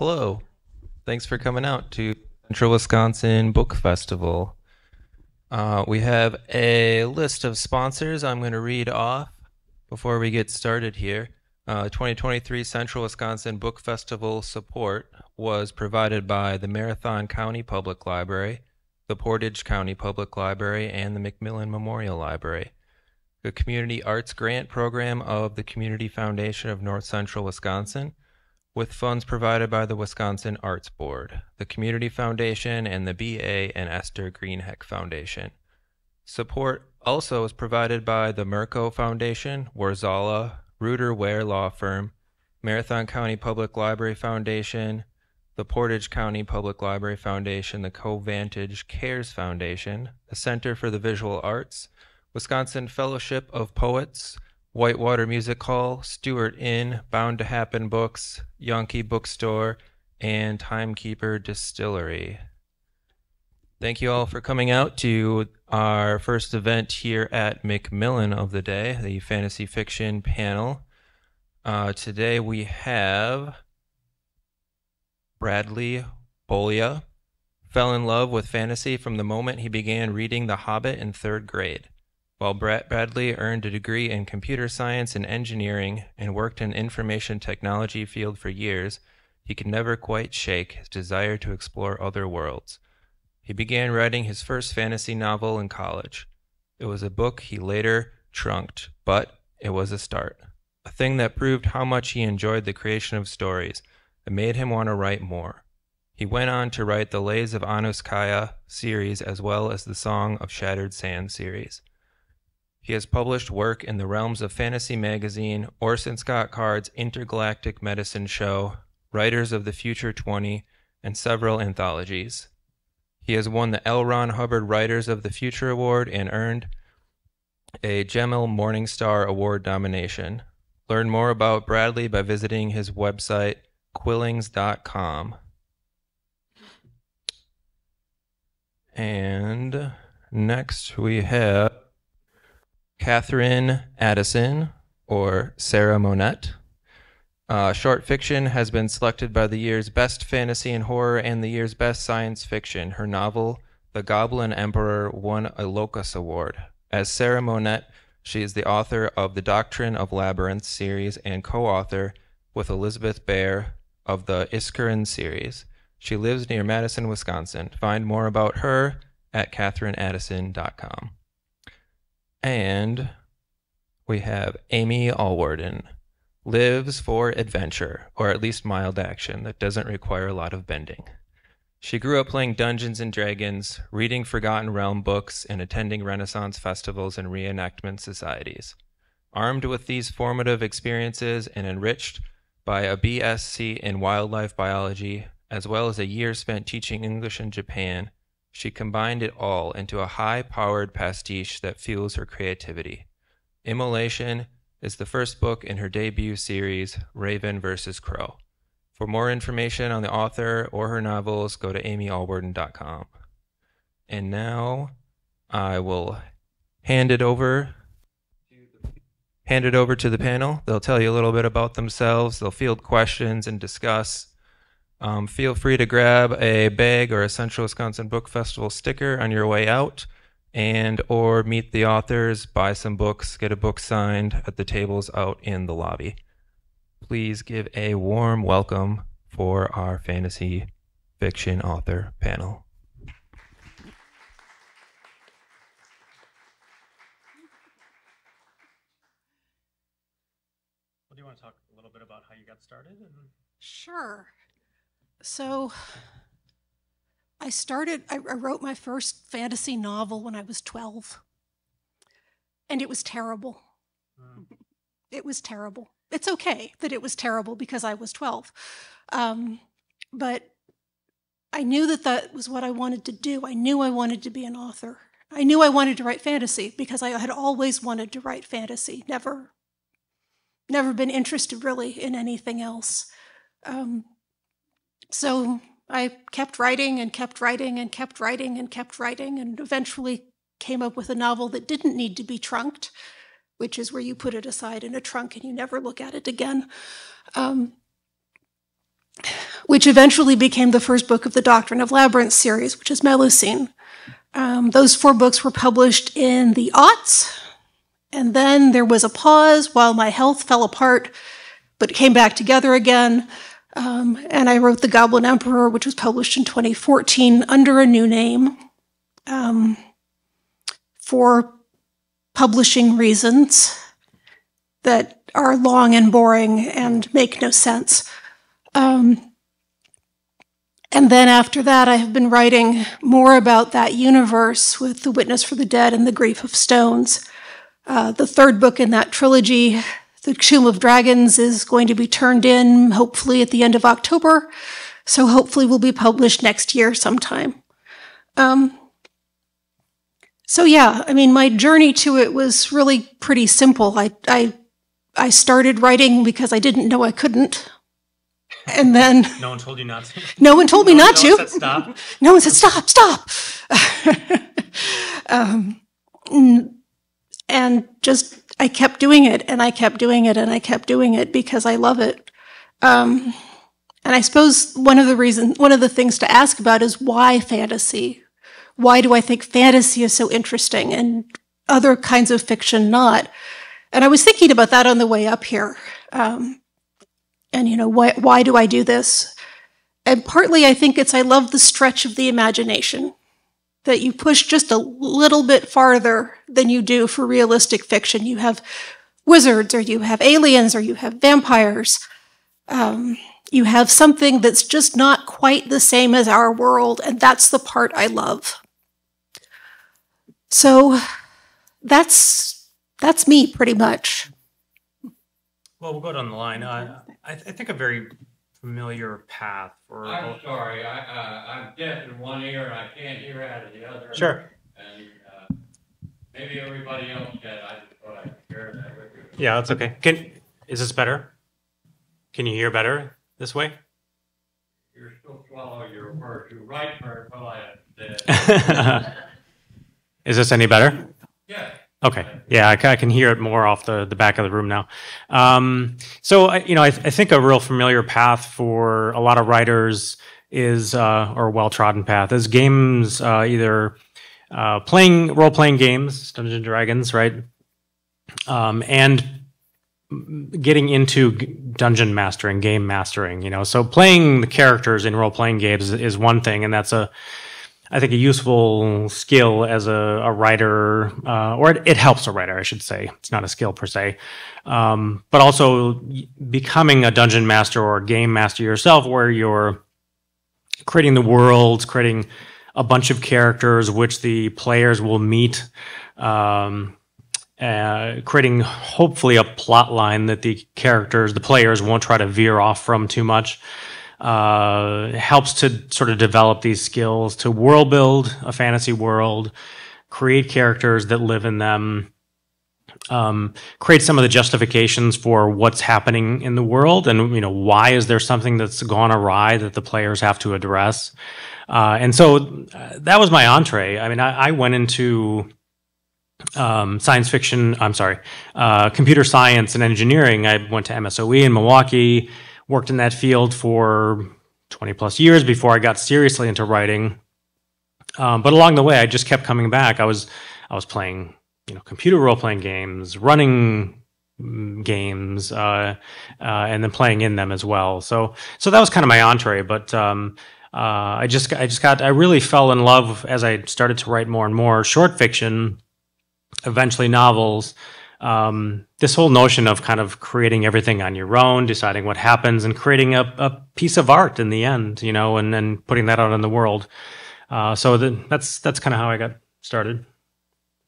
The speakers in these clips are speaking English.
Hello. Thanks for coming out to Central Wisconsin Book Festival. We have a list of sponsors I'm going to read off before we get started here. 2023 Central Wisconsin Book Festival support was provided by the Marathon County Public Library, the Portage County Public Library, and the McMillan Memorial Library. The Community Arts Grant Program of the Community Foundation of North Central Wisconsin, with funds provided by the Wisconsin Arts Board, the Community Foundation, and the B.A. and Esther Greenheck Foundation. Support also is provided by the Merco Foundation, Warzala, Reuter Ware Law Firm, Marathon County Public Library Foundation, the Portage County Public Library Foundation, the Covantage Cares Foundation, the Center for the Visual Arts, Wisconsin Fellowship of Poets, Whitewater Music Hall, Stewart Inn, Bound to Happen Books, Yonke Bookstore, and Timekeeper Distillery. Thank you all for coming out to our first event here at McMillan of the day, the fantasy fiction panel. Today we have Bradley Bolia. Fell in love with fantasy from the moment he began reading The Hobbit in 3rd grade. While Bradley earned a degree in computer science and engineering and worked in information technology field for years, he could never quite shake his desire to explore other worlds. He began writing his first fantasy novel in college. It was a book he later trunked, but it was a start. A thing that proved how much he enjoyed the creation of stories. It made him want to write more. He went on to write the Lays of Anuskaya series as well as the Song of Shattered Sand series. He has published work in the realms of Fantasy Magazine, Orson Scott Card's Intergalactic Medicine Show, Writers of the Future 20, and several anthologies. He has won the L. Ron Hubbard Writers of the Future Award and earned a Gemmell Morningstar Award nomination. Learn more about Bradley by visiting his website, quillings.com. And next we have Catherine Addison, or Sarah Monette. Short fiction has been selected by the year's Best Fantasy and Horror and the year's Best Science Fiction. Her novel, The Goblin Emperor, won a Locus Award. As Sarah Monette, she is the author of the Doctrine of Labyrinth series and co-author with Elizabeth Bear of the Iskarin series. She lives near Madison, Wisconsin. Find more about her at catherineaddison.com. And we have Amy Allwarden. Lives for adventure, or at least mild action that doesn't require a lot of bending. She grew up playing Dungeons and Dragons, reading Forgotten Realm books, and attending Renaissance festivals and reenactment societies. Armed with these formative experiences and enriched by a BSc in wildlife biology, as well as a year spent teaching English in Japan, she combined it all into a high-powered pastiche that fuels her creativity. Immolation is the first book in her debut series, Raven vs. Crow. For more information on the author or her novels, go to amyallwarden.com. And now I will hand it over to the panel. They'll tell you a little bit about themselves. They'll field questions and discuss. Feel free to grab a bag or a Central Wisconsin Book Festival sticker on your way out, and or meet the authors, buy some books, get a book signed at the tables out in the lobby. Please give a warm welcome for our fantasy fiction author panel. Well, do you want to talk a little bit about how you got started? Sure. So I wrote my first fantasy novel when I was 12. And it was terrible. It was terrible. It's okay that it was terrible because I was 12. But I knew that was what I wanted to do. I knew I wanted to be an author. I knew I wanted to write fantasy because I had always wanted to write fantasy. Never been interested really in anything else. So I kept writing and kept writing and kept writing and kept writing, and eventually came up with a novel that didn't need to be trunked, which is where you put it aside in a trunk and you never look at it again. which eventually became the first book of the Doctrine of Labyrinth series, which is Melusine. Those 4 books were published in the aughts, and then there was a pause while my health fell apart, but came back together again. And I wrote The Goblin Emperor, which was published in 2014 under a new name for publishing reasons that are long and boring and make no sense. And then after that, I have been writing more about that universe with The Witness for the Dead and The Grief of Stones. The 3rd book in that trilogy, The Tomb of Dragons, is going to be turned in, hopefully at the end of October. So hopefully will be published next year sometime. So yeah, I mean, my journey to it was really pretty simple. I started writing because I didn't know I couldn't. And then... No one told you not to? No one told me not to. No one said stop? No one said, stop. And just, I kept doing it, and I kept doing it, and I kept doing it because I love it. And I suppose one of the things to ask about is why fantasy? Why do I think fantasy is so interesting and other kinds of fiction not? And I was thinking about that on the way up here. And, you know, why do I do this? And partly I think I love the stretch of the imagination, that you push just a little bit farther than you do for realistic fiction. You have wizards, or you have aliens, or you have vampires. You have something that's just not quite the same as our world, and that's the part I love. So that's me pretty much. Well, we'll go down the line. I think a very familiar path for... I'm sorry, I'm deaf in one ear and I can't hear out of the other. Sure. And maybe everybody else can. I just thought I'd share that with you. Yeah, that's okay. Is this better? Can you hear better this way? You're still swallowing your words. You write very well, I Is this any better? Yeah. Okay. Yeah, I can hear it more off the back of the room now. So, I think a real familiar path for a lot of writers is, or a well-trodden path, is games, either role-playing games, Dungeons and Dragons, right? And getting into dungeon mastering, game mastering, So playing the characters in role-playing games is one thing, and that's I think a useful skill as a writer, or it helps a writer, I should say. It's not a skill per se. But also becoming a dungeon master or a game master yourself, where you're creating the worlds, creating a bunch of characters which the players will meet, creating hopefully a plot line that the players won't try to veer off from too much. Helps to sort of develop these skills to world build a fantasy world, create characters that live in them, create some of the justifications for what's happening in the world, and why is there something that's gone awry that the players have to address. And so that was my entree. I mean, I went into science fiction. Computer science and engineering. I went to MSOE in Milwaukee. Worked in that field for 20 plus years before I got seriously into writing. But along the way, I just kept coming back. I was playing, computer role-playing games, running games, and then playing in them as well. So that was kind of my entree. But I really fell in love as I started to write more and more short fiction, eventually novels. This whole notion of kind of creating everything on your own, deciding what happens, and creating a piece of art in the end, and then putting that out in the world. So that's kind of how I got started.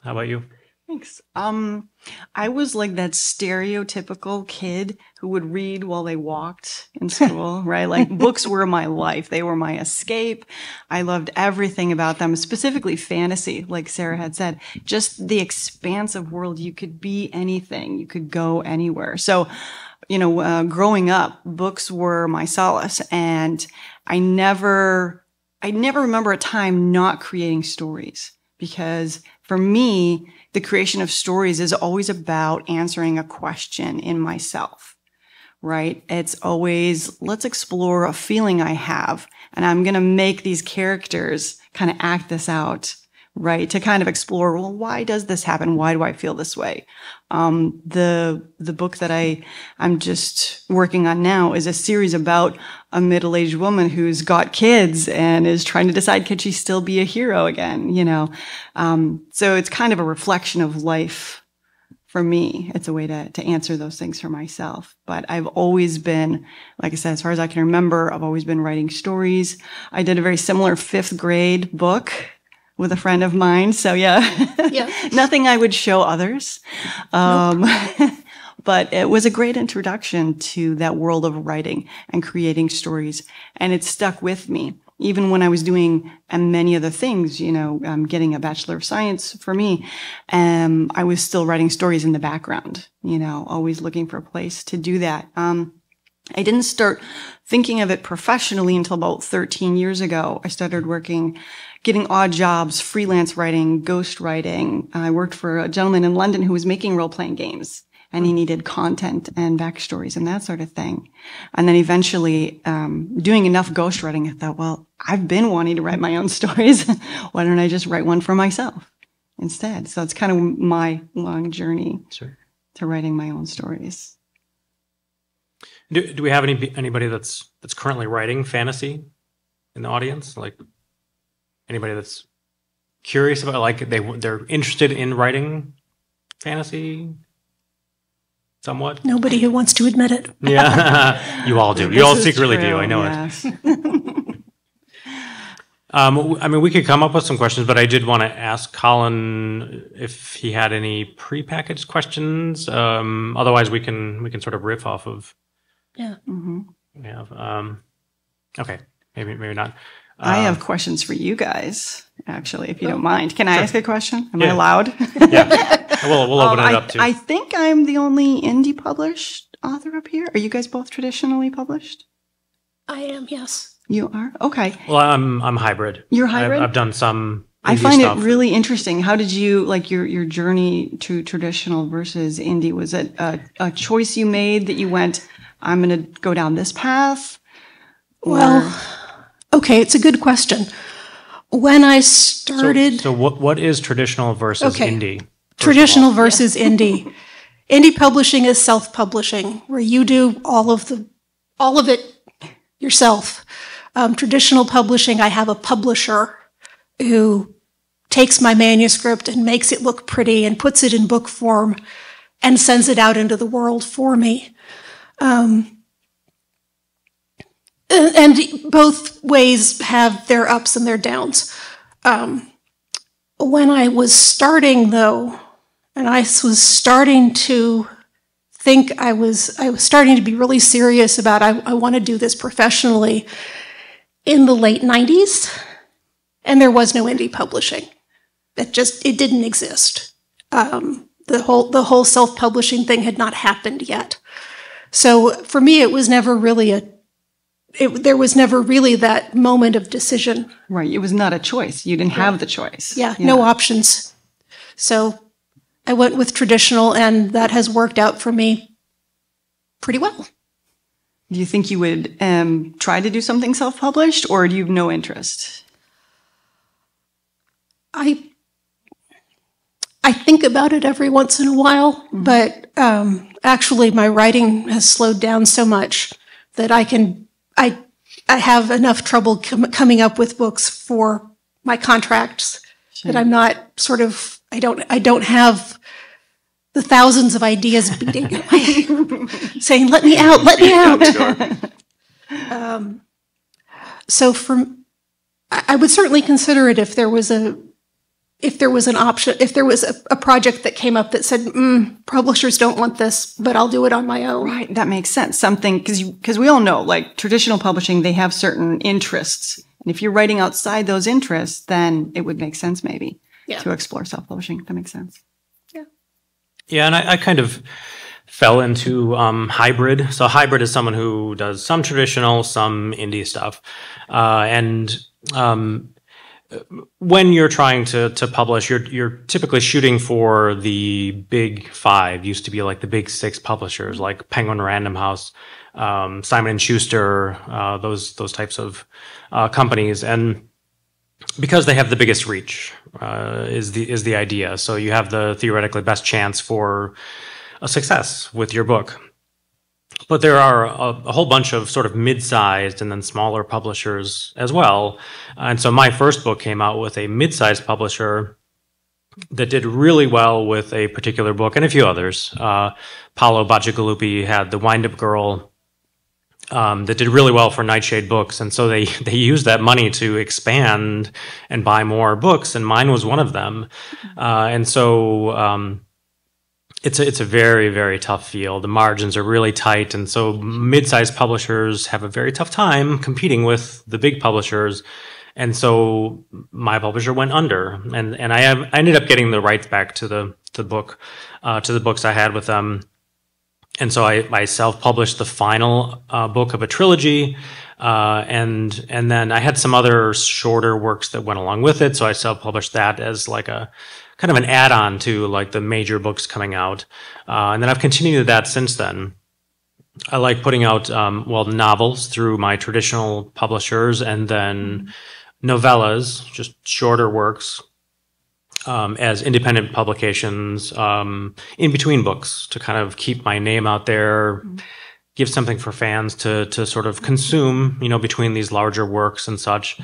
How about you? Thanks. I was like that stereotypical kid who would read while they walked in school, right? Like books were my life. They were my escape. I loved everything about them, specifically fantasy, like Sarah had said, just the expansive world. You could be anything. You could go anywhere. So, growing up, books were my solace, and I never remember a time not creating stories, because for me, the creation of stories is always about answering a question in myself, right? It's always, let's explore a feeling I have, and I'm going to make these characters kind of act this out, right? To kind of explore, well, why does this happen? Why do I feel this way? The book that I'm just working on now is a series about a middle-aged woman who's got kids and is trying to decide, could she still be a hero again? You know? So it's kind of a reflection of life for me. It's a way to answer those things for myself. But I've always been, like I said, as far as I can remember, I've always been writing stories. I did a very similar 5th grade book with a friend of mine. So yeah, nothing I would show others. But it was a great introduction to that world of writing and creating stories. And it stuck with me. Even when I was doing many other things, you know, getting a Bachelor of Science for me, I was still writing stories in the background, you know, always looking for a place to do that. I didn't start thinking of it professionally until about 13 years ago. I started getting odd jobs, freelance writing, ghost writing. I worked for a gentleman in London who was making role-playing games, and he needed content and backstories and that sort of thing. And then eventually, doing enough ghostwriting, I thought, well, I've been wanting to write my own stories. Why don't I just write one for myself instead? So it's kind of my long journey to writing my own stories. Do we have anybody that's currently writing fantasy in the audience? Like anybody that's curious about, like they're interested in writing fantasy? Somewhat. Nobody who wants to admit it. Yeah, you all do. You all secretly do. I know it. I mean, we could come up with some questions, but I did want to ask Colin if he had any prepackaged questions. Otherwise, we can sort of riff off of. Yeah. We have. Okay. Maybe not. I have questions for you guys, actually, if you don't mind. Can I ask a question? Am I Yeah. allowed? Yeah. We'll open it up too. I think I'm the only indie published author up here. Are you guys both traditionally published? I am, yes. You are? Okay. Well, I'm hybrid. You're hybrid? I've done some. I indie find stuff. it really interesting. How did you, like your journey to traditional versus indie? Was it a choice you made that you went, I'm going to go down this path? Well, okay, it's a good question. When I started... So what is traditional versus indie? Traditional versus indie. Indie publishing is self-publishing, where you do all of it yourself. Traditional publishing, I have a publisher who takes my manuscript and makes it look pretty and puts it in book form and sends it out into the world for me. And both ways have their ups and their downs. When I was starting, though, and I was starting to think I was starting to be really serious about I want to do this professionally in the late 90s, and there was no indie publishing. It didn't exist. The whole self-publishing thing had not happened yet. So for me, it was never really there was never really that moment of decision. Right. It was not a choice. You didn't have the choice. Yeah, no options. So I went with traditional, and that has worked out for me pretty well. Do you think you would try to do something self-published, or do you have no interest? I think about it every once in a while, but actually my writing has slowed down so much that I have enough trouble coming up with books for my contracts that I'm not I don't have the thousands of ideas beating saying, let me out. So I would certainly consider it if there was an option, if there was a project that came up that said, publishers don't want this, but I'll do it on my own. Right, that makes sense. Something, because we all know, like traditional publishing, they have certain interests. And if you're writing outside those interests, then it would make sense maybe to explore self-publishing. That makes sense. Yeah, and I kind of fell into hybrid. So hybrid is someone who does some traditional, some indie stuff. when you're trying to publish, you're typically shooting for the big five. Used to be like the big six publishers, like Penguin Random House, Simon and Schuster, those types of companies, and because they have the biggest reach, is the idea. So you have the theoretically best chance for a success with your book. But there are a whole bunch of sort of mid-sized and then smaller publishers as well. And so my first book came out with a mid-sized publisher that did really well with a particular book and a few others. Paolo Bacigalupi had The Wind-Up Girl that did really well for Nightshade Books. And so they used that money to expand and buy more books, and mine was one of them. And so it's a very, very tough field. The margins are really tight, and so mid-sized publishers have a very tough time competing with the big publishers. And so my publisher went under, and I ended up getting the rights back to the book, to the books I had with them. And so I self-published the final book of a trilogy, and then I had some other shorter works that went along with it. So I self-published that as like a kind of an add-on to like the major books coming out. And then I've continued that since then. I like putting out, novels through my traditional publishers, and then novellas, just shorter works, as independent publications, in between books, to kind of keep my name out there, give something for fans to sort of consume, between these larger works and such.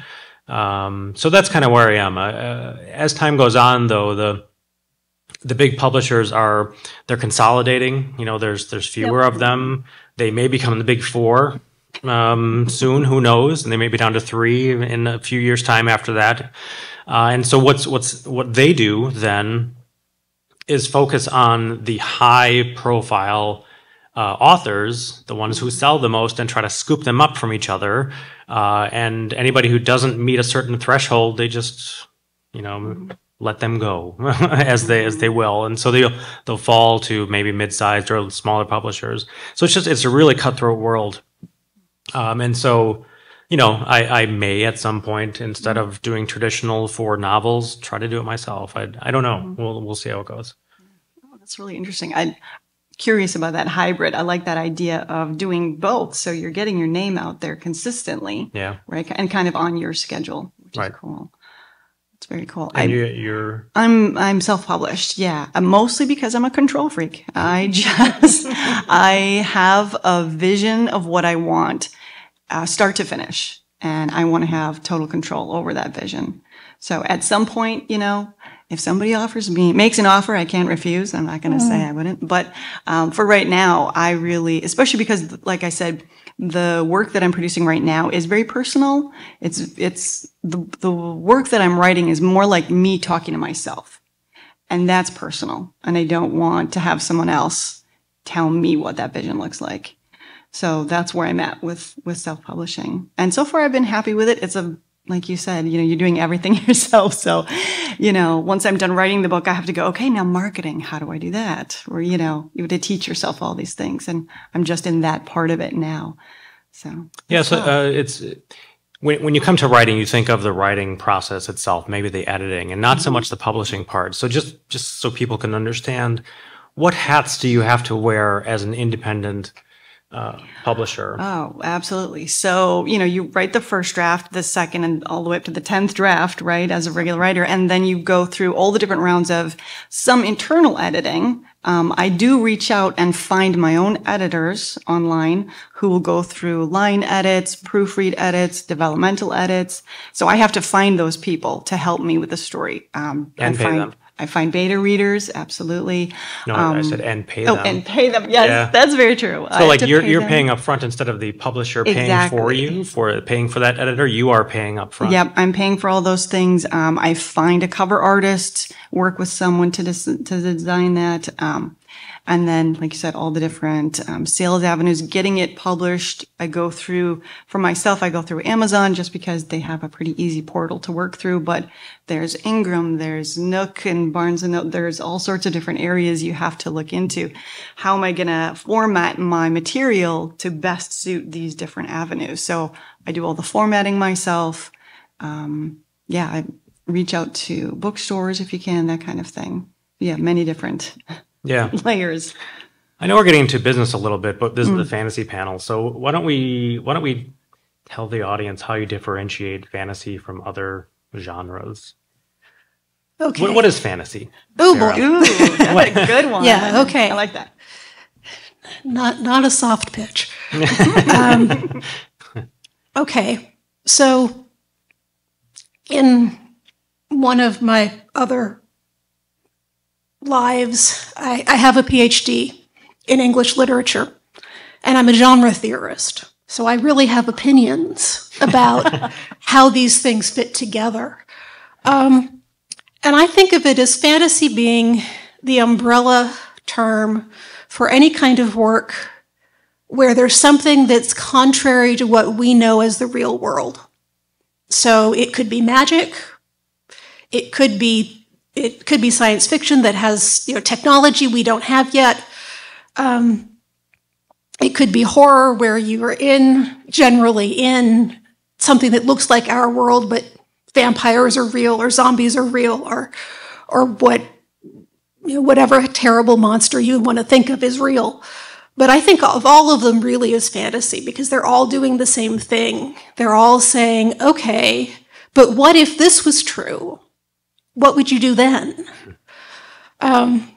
So that's kind of where I am. As time goes on, though, the big publishers they're consolidating. There's fewer of them. They may become the big four soon. Who knows? And they may be down to three in a few years' time after that. And so what they do then is focus on the high-profile authors, the ones who sell the most, and try to scoop them up from each other. And anybody who doesn't meet a certain threshold, they just, let them go as they will. And so they'll fall to maybe mid-sized or smaller publishers. So it's a really cutthroat world. And so, I may at some point, instead of doing traditional for novels, try to do it myself. I don't know. We'll see how it goes. Oh, that's really interesting. I'm curious about that hybrid. I like that idea of doing both. So you're getting your name out there consistently. Yeah. Right. And kind of on your schedule, which is cool. It's very cool. And I'm self-published. Yeah. Mostly because I'm a control freak. I have a vision of what I want, start to finish, and I want to have total control over that vision. So at some point, if somebody makes an offer, I can't refuse. I'm not going to say I wouldn't. But for right now, I really, especially because, like I said, the work that I'm producing right now is very personal. It's the work that I'm writing is more like me talking to myself. And that's personal. And I don't want to have someone else tell me what that vision looks like. So that's where I'm at with self-publishing. And so far I've been happy with it. It's like you said, you're doing everything yourself. So, once I'm done writing the book, I have to go, okay, now marketing, how do I do that? Or, you have to teach yourself all these things. And I'm just in that part of it now. So, yeah. So, it's, when you come to writing, you think of the writing process itself, maybe the editing, and not so much the publishing part. So just so people can understand, what hats do you have to wear as an independent publisher? Oh, absolutely. So, you write the first draft, the second, and all the way up to the 10th draft, right, as a regular writer. And then you go through all the different rounds of some internal editing. I do reach out and find my own editors online who will go through line edits, proofread edits, developmental edits. So I have to find those people to help me with the story. And pay them. I find beta readers, absolutely. No, I said and pay them. Oh, and pay them. Yes, that's very true. So like you're paying up front instead of the publisher paying for you, for paying for that editor, you are paying up front. Yep, I'm paying for all those things. I find a cover artist, work with someone to design that. And then, like you said, all the different sales avenues, getting it published. For myself, I go through Amazon just because they have a pretty easy portal to work through. But there's Ingram, there's Nook and Barnes & Noble. There's all sorts of different areas you have to look into. How am I going to format my material to best suit these different avenues? So I do all the formatting myself. yeah, I reach out to bookstores if you can, that kind of thing. Yeah, many different Yeah. layers. I know we're getting into business a little bit, but this is the fantasy panel. So why don't we tell the audience how you differentiate fantasy from other genres? Okay. What is fantasy? Oh boy. Ooh, that's a good one. Yeah, okay. I like that. Not a soft pitch. Okay. So in one of my other lives, I have a PhD in English literature, and I'm a genre theorist. So I really have opinions about how these things fit together. And I think of it as fantasy being the umbrella term for any kind of work where there's something that's contrary to what we know as the real world. So it could be magic. It could be science fiction that has, technology we don't have yet. It could be horror where you are generally in something that looks like our world, but vampires are real or zombies are real or whatever terrible monster you want to think of is real. But I think of all of them really as fantasy because they're all doing the same thing. They're all saying, okay, but what if this was true? What would you do then? And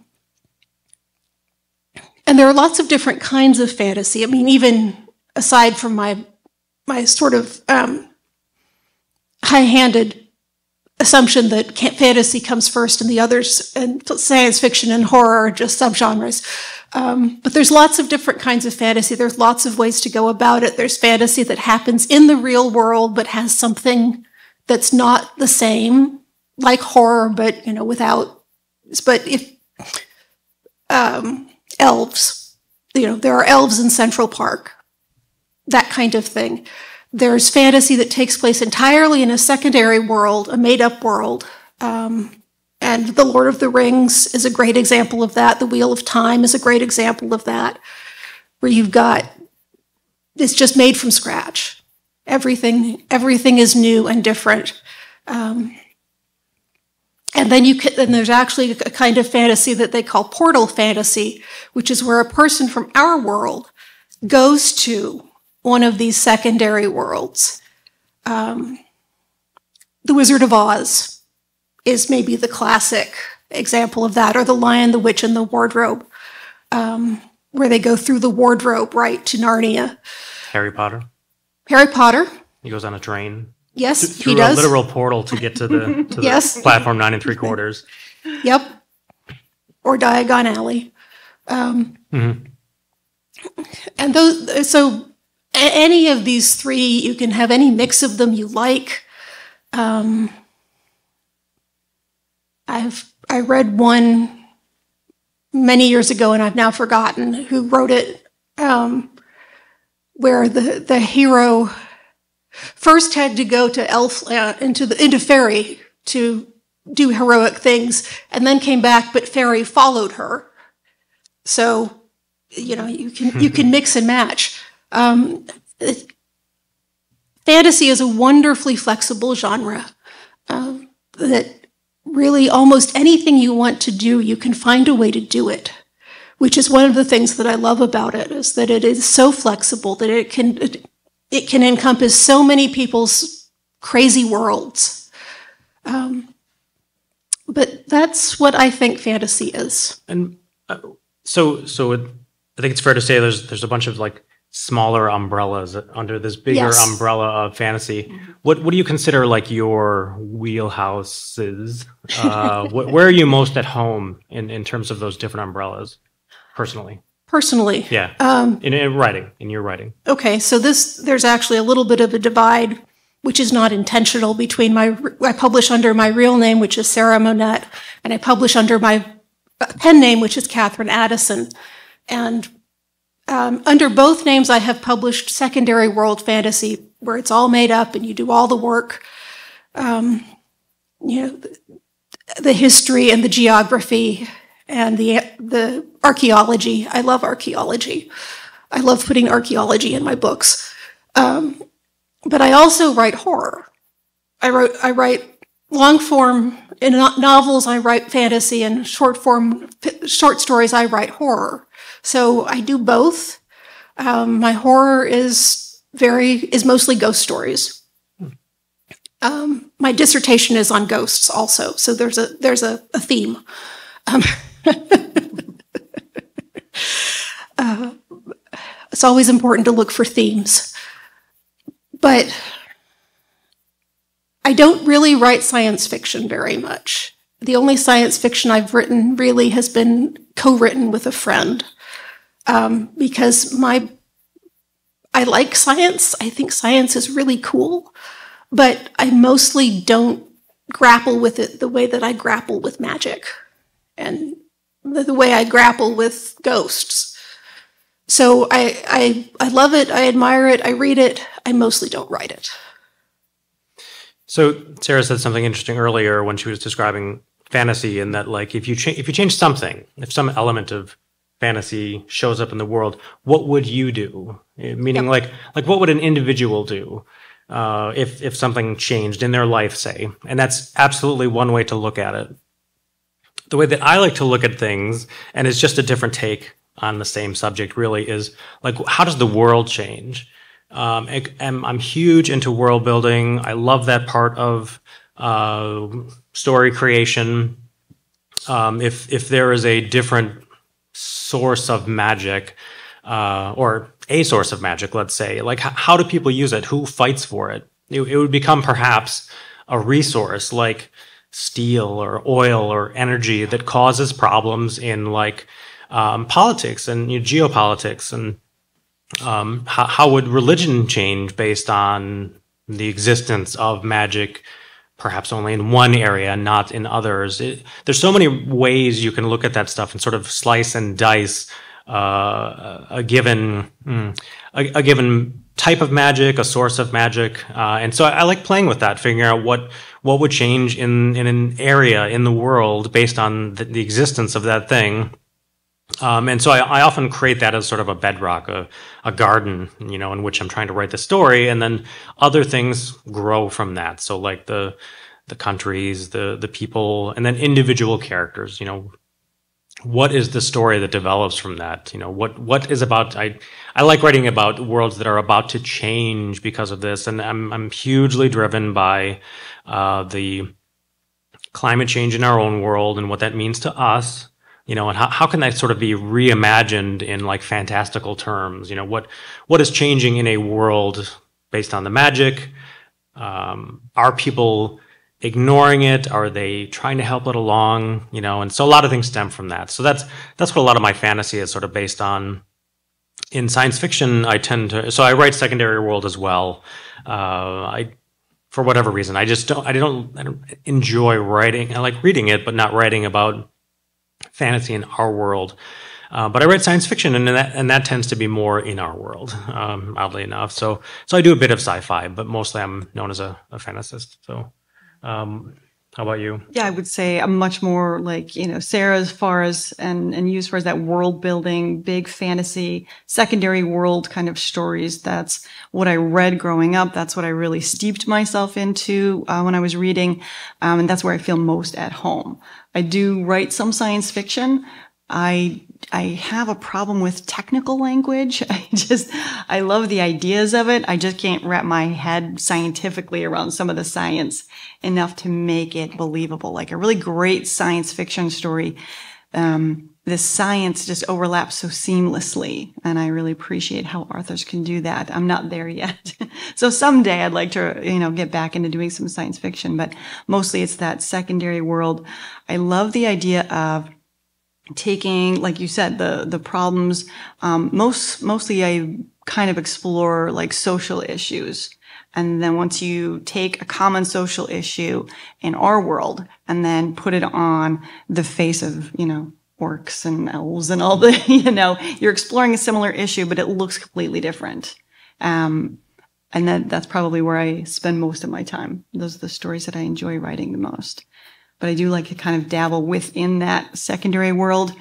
there are lots of different kinds of fantasy. I mean, even aside from my sort of high-handed assumption that fantasy comes first and the others, and science fiction and horror are just subgenres. But there's lots of different kinds of fantasy. There's lots of ways to go about it. There's fantasy that happens in the real world but has something that's not the same, like horror, but without. But if elves, there are elves in Central Park, that kind of thing. There's fantasy that takes place entirely in a secondary world, a made-up world. And The Lord of the Rings is a great example of that. The Wheel of Time is a great example of that, where it's just made from scratch. Everything is new and different. And then there's actually a kind of fantasy that they call portal fantasy, which is where a person from our world goes to one of these secondary worlds. The Wizard of Oz is maybe the classic example of that, or The Lion, the Witch, and the Wardrobe, where they go through the wardrobe right to Narnia. Harry Potter. Harry Potter. He goes on a train. Yes, through he does. A literal portal to get to the Yes. the platform 9 3/4. Yep. Or Diagon Alley. And any of these three, you can have any mix of them you like. I read one many years ago, and I've now forgotten who wrote it, where the hero first had to go to Elfland, into Fairy to do heroic things, and then came back, but Fairy followed her. So, you can mix and match. Fantasy is a wonderfully flexible genre that really almost anything you want to do, you can find a way to do it, which is one of the things that I love about it, is that it is so flexible that it can encompass so many people's crazy worlds. But that's what I think fantasy is. And so I think it's fair to say there's a bunch of smaller umbrellas under this bigger umbrella of fantasy. What do you consider your wheelhouses? Where are you most at home in terms of those different umbrellas, personally? Personally, yeah. In your writing. Okay, so there's actually a little bit of a divide, which is not intentional, between I publish under my real name, which is Sarah Monette, and I publish under my pen name, which is Catherine Addison. And under both names, I have published secondary world fantasy, where it's all made up and you do all the work, the history and the geography and the archaeology. I love archaeology. I love putting archaeology in my books. But I also write horror. I write long form, in novels I write fantasy, and short stories I write horror. So I do both. My horror is mostly ghost stories. My dissertation is on ghosts also, so there's a theme. It's always important to look for themes. But I don't really write science fiction very much. The only science fiction I've written really has been co-written with a friend, because I like science. I think science is really cool, but I mostly don't grapple with it the way that I grapple with magic and the way I grapple with ghosts. So I love it, I admire it, I read it, I mostly don't write it. So Sarah said something interesting earlier when she was describing fantasy, and that like if you change something, if some element of fantasy shows up in the world, what would you do? Meaning like what would an individual do if something changed in their life, say? And that's absolutely one way to look at it. The way that I like to look at things, and it's just a different take on the same subject really, is like, how does the world change? I'm huge into world building. I love that part of story creation. If there is a different source of magic, or a source of magic, let's say, like how do people use it? Who fights for it? It would become perhaps a resource like steel or oil or energy that causes problems in like politics and geopolitics. And how would religion change based on the existence of magic, perhaps only in one area, not in others? There's so many ways you can look at that stuff and sort of slice and dice a given type of magic, a source of magic, and so I like playing with that, figuring out what would change in an area in the world based on the existence of that thing. And so I often create that as sort of a bedrock, a garden, in which I'm trying to write the story, and then other things grow from that. So like the countries, the people, and then individual characters. What is the story that develops from that? What is about? I like writing about worlds that are about to change because of this, and I'm hugely driven by the climate change in our own world and what that means to us. And how can that sort of be reimagined in like fantastical terms? What is changing in a world based on the magic? Are people ignoring it? Are they trying to help it along? And so a lot of things stem from that. So that's what a lot of my fantasy is sort of based on. In science fiction, so I write secondary world as well. For whatever reason, I don't enjoy writing. I like reading it, but not writing about fantasy in our world. But I write science fiction, and that tends to be more in our world, oddly enough. So I do a bit of sci-fi, but mostly I'm known as a fantasist. So how about you? Yeah, I would say I'm much more like, Sarah, as far as, and you as far as that world building, big fantasy, secondary world kind of stories. That's what I read growing up. That's what I really steeped myself into when I was reading. And that's where I feel most at home. I do write some science fiction. I have a problem with technical language. I love the ideas of it. I just can't wrap my head scientifically around some of the science enough to make it believable. Like a really great science fiction story, the science just overlaps so seamlessly. And I really appreciate how authors can do that. I'm not there yet. So someday I'd like to, get back into doing some science fiction, but mostly it's that secondary world. I love the idea of taking, like you said, the problems. Mostly I kind of explore like social issues. And then once you take a common social issue in our world and then put it on the face of, orcs and elves and all the, you're exploring a similar issue, but it looks completely different. And that's probably where I spend most of my time. Those are the stories that I enjoy writing the most. But I do like to kind of dabble within that secondary world.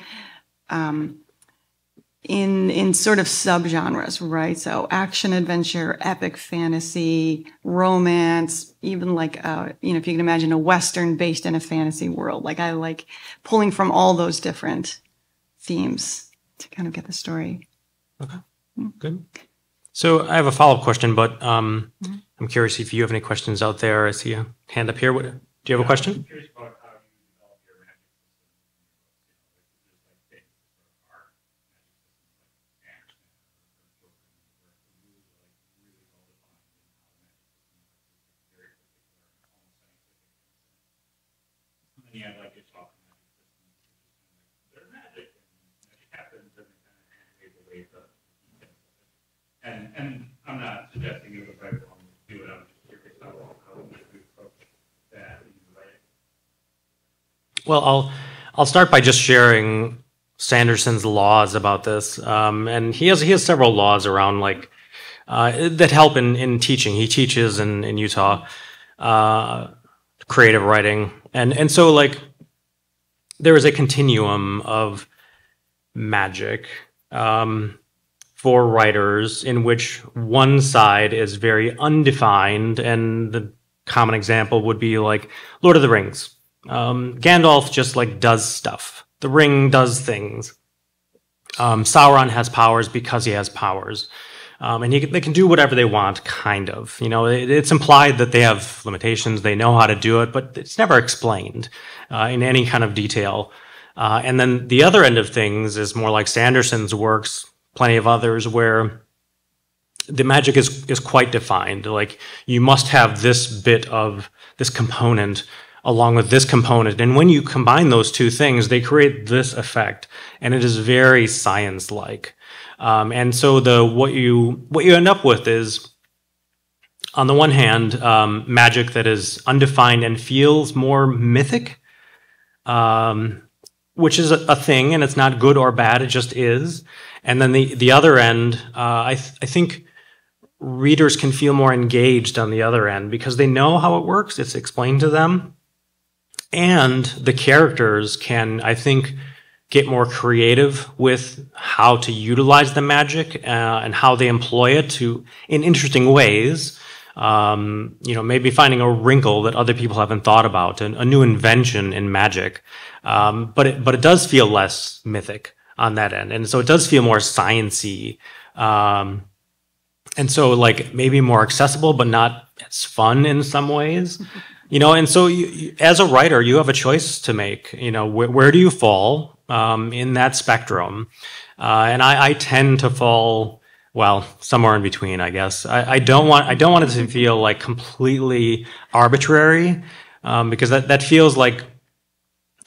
in sort of subgenres, right? So action adventure, epic fantasy, romance, even like, you know, if you can imagine a Western based in a fantasy world. Like I like pulling from all those different themes to kind of get the story. Okay, good. So I have a follow-up question, but I'm curious if you have any questions out there. I see a hand up here. Do you have a question? I'm curious about how you develop your magic system. And then you have like your soft magic systems, which is kind of like they're magic and magic happens and they kind of wave away the details of it. And I'm not suggesting you're the right one to do it. I'm just curious how you approach that in your writing. Well, I'll start by just sharing Sanderson's laws about this, and he has several laws around like that help in teaching. He teaches in Utah creative writing, and so like there is a continuum of magic for writers in which one side is very undefined, and the common example would be like Lord of the Rings. Gandalf just like does stuff. The ring does things. Sauron has powers because he has powers. And they can do whatever they want, kind of. You know, it's implied that they have limitations, they know how to do it, but it's never explained in any kind of detail. And then the other end of things is more like Sanderson's works, plenty of others, where the magic is quite defined. Like, you must have this bit of this component along with this component. And when you combine those two things, they create this effect. And it is very science-like. And so what you end up with is, on the one hand, magic that is undefined and feels more mythic, which is a thing, and it's not good or bad, it just is. And then the other end, I think readers can feel more engaged on the other end because they know how it works, it's explained to them. And the characters can, I think, get more creative with how to utilize the magic and how they employ it in interesting ways. You know, maybe finding a wrinkle that other people haven't thought about, and a new invention in magic. But it does feel less mythic on that end, and so it does feel more sciencey. And so, like, maybe more accessible, but not as fun in some ways. You know, and so you, as a writer, you have a choice to make. You know, where do you fall in that spectrum? And I tend to fall, well, somewhere in between, I guess. I don't want it to feel like completely arbitrary, because that feels like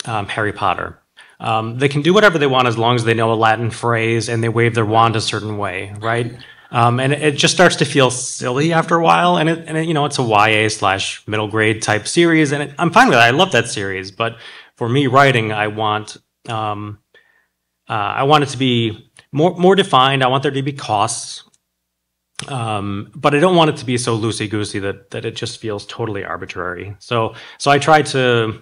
Harry Potter. They can do whatever they want as long as they know a Latin phrase and they wave their wand a certain way, right? And it just starts to feel silly after a while, and it, you know, it's a YA/middle grade type series, and I'm fine with that. I love that series, but for me, writing, I want it to be more defined. I want there to be costs, but I don't want it to be so loosey goosey that it just feels totally arbitrary. So I try to,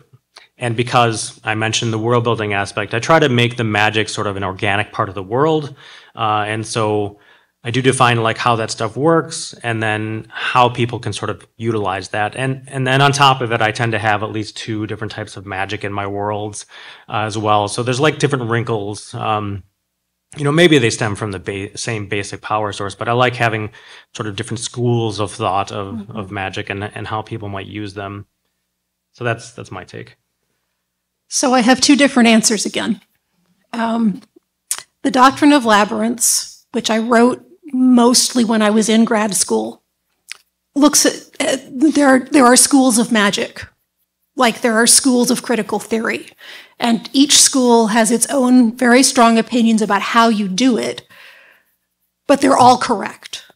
and because I mentioned the world building aspect, I try to make the magic sort of an organic part of the world, and so I do define like how that stuff works, and then how people can sort of utilize that. And then on top of it, I tend to have at least 2 different types of magic in my worlds as well. So there's like different wrinkles. You know, maybe they stem from the same basic power source, but I like having sort of different schools of thought of magic and how people might use them. So that's my take. So I have 2 different answers again. The Doctrine of Labyrinths, which I wrote mostly when I was in grad school, looks at there are schools of magic, like there are schools of critical theory, and each school has its own very strong opinions about how you do it, but they're all correct.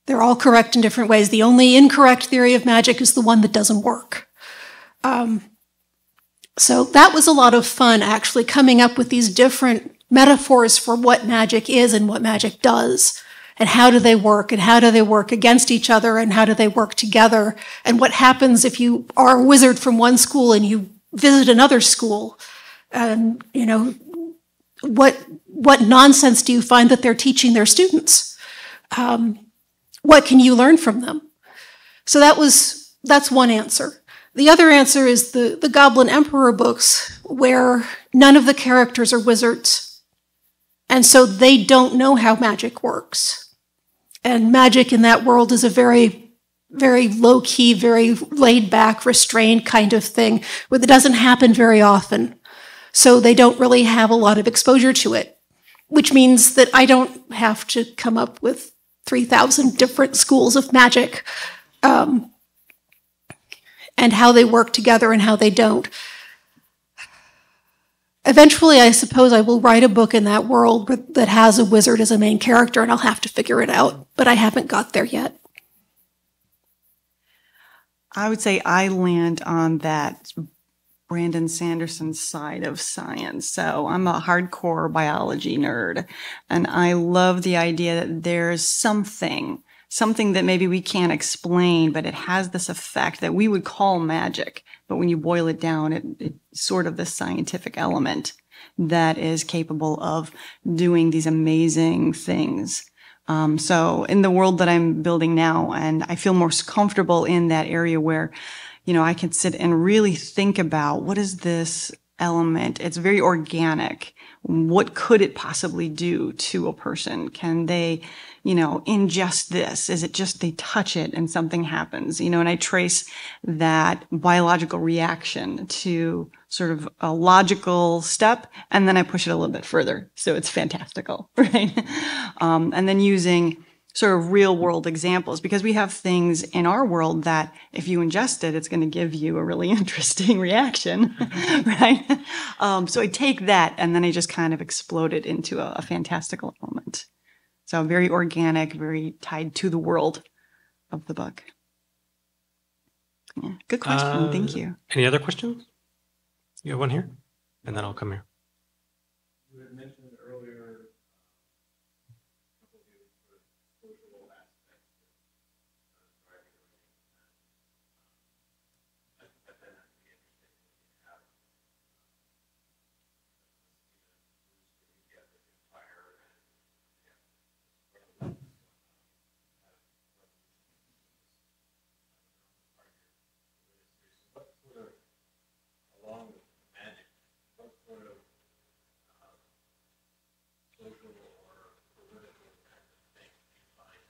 They're all correct in different ways. The only incorrect theory of magic is the one that doesn't work. So that was a lot of fun, actually, coming up with these different metaphors for what magic is and what magic does, and how do they work, and how do they work against each other, and how do they work together, and what happens if you are a wizard from one school and you visit another school, and, you know, what what nonsense do you find that they're teaching their students? What can you learn from them? So that's one answer. The other answer is the Goblin Emperor books, where none of the characters are wizards. And so they don't know how magic works. And magic in that world is a very, very low-key, very laid-back, restrained kind of thing, where it doesn't happen very often. So they don't really have a lot of exposure to it, which means that I don't have to come up with 3,000 different schools of magic, and how they work together and how they don't. Eventually, I suppose I will write a book in that world that has a wizard as a main character, and I'll have to figure it out, but I haven't got there yet. I would say I land on that Brandon Sanderson side of science. So I'm a hardcore biology nerd, and I love the idea that there's something that maybe we can't explain, but it has this effect that we would call magic. But when you boil it down, it's sort of this scientific element that is capable of doing these amazing things. So in the world that I'm building now, and I feel more comfortable in that area where, I can sit and really think about, what is this element? It's very organic. What could it possibly do to a person? Can they, ingest this? Is it just they touch it and something happens? And I trace that biological reaction to sort of a logical step, and then I push it a little bit further. So it's fantastical, right? And then using sort of real world examples, because we have things in our world that if you ingest it, it's going to give you a really interesting reaction, right? So I take that and then I just kind of explode it into a fantastical element. So very organic, very tied to the world of the book. Yeah, good question. Thank you. Any other questions? You have one here, and then I'll come here. You had mentioned earlier social aspects of driving I find that to be interesting when you have the fire and what sort of, along with magic, what sort of social or political kind of thing do you find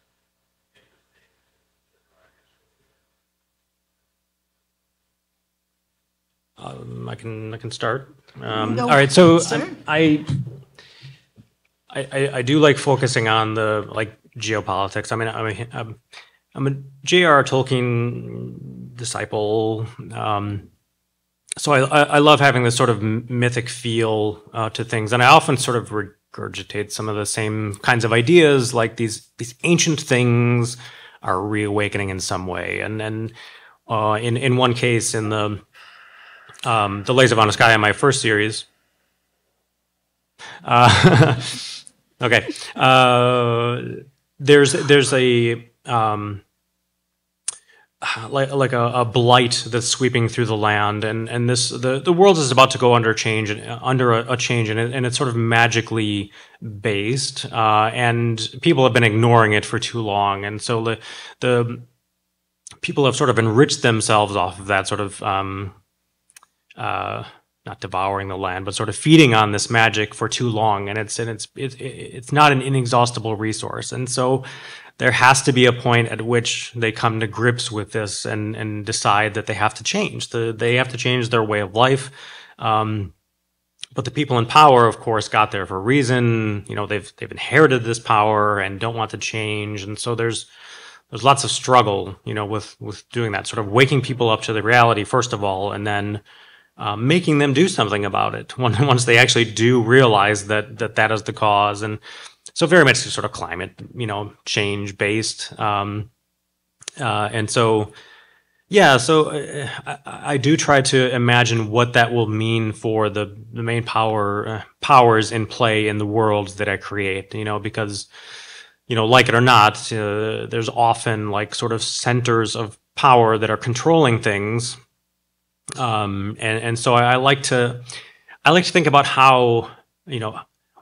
interesting to drive your story? I can start. Go. All right, so Sure. I do like focusing on the geopolitics. I mean, I'm a J.R.R. Tolkien disciple, so I love having this sort of mythic feel to things, and I often sort of regurgitate some of the same kinds of ideas, like these ancient things are reawakening in some way, and in one case, in the Lays of Anaskaya, my first series. Okay. There's a like a blight that's sweeping through the land, and this the world is about to go under a change, and it's sort of magically based, and people have been ignoring it for too long, and so the people have sort of enriched themselves off of that sort of not devouring the land, but sort of feeding on this magic for too long, and it's not an inexhaustible resource, and so there has to be a point at which they come to grips with this and decide that they have to change. They have to change their way of life. But the people in power, of course, got there for a reason. They've inherited this power and don't want to change, and so there's lots of struggle, with doing that, sort of waking people up to the reality first of all, and then making them do something about it once they actually do realize that is the cause. And so very much sort of climate, change based. And so, yeah, so I do try to imagine what that will mean for the main powers in play in the worlds that I create, because, like it or not, there's often sort of centers of power that are controlling things. And so I like to think about how,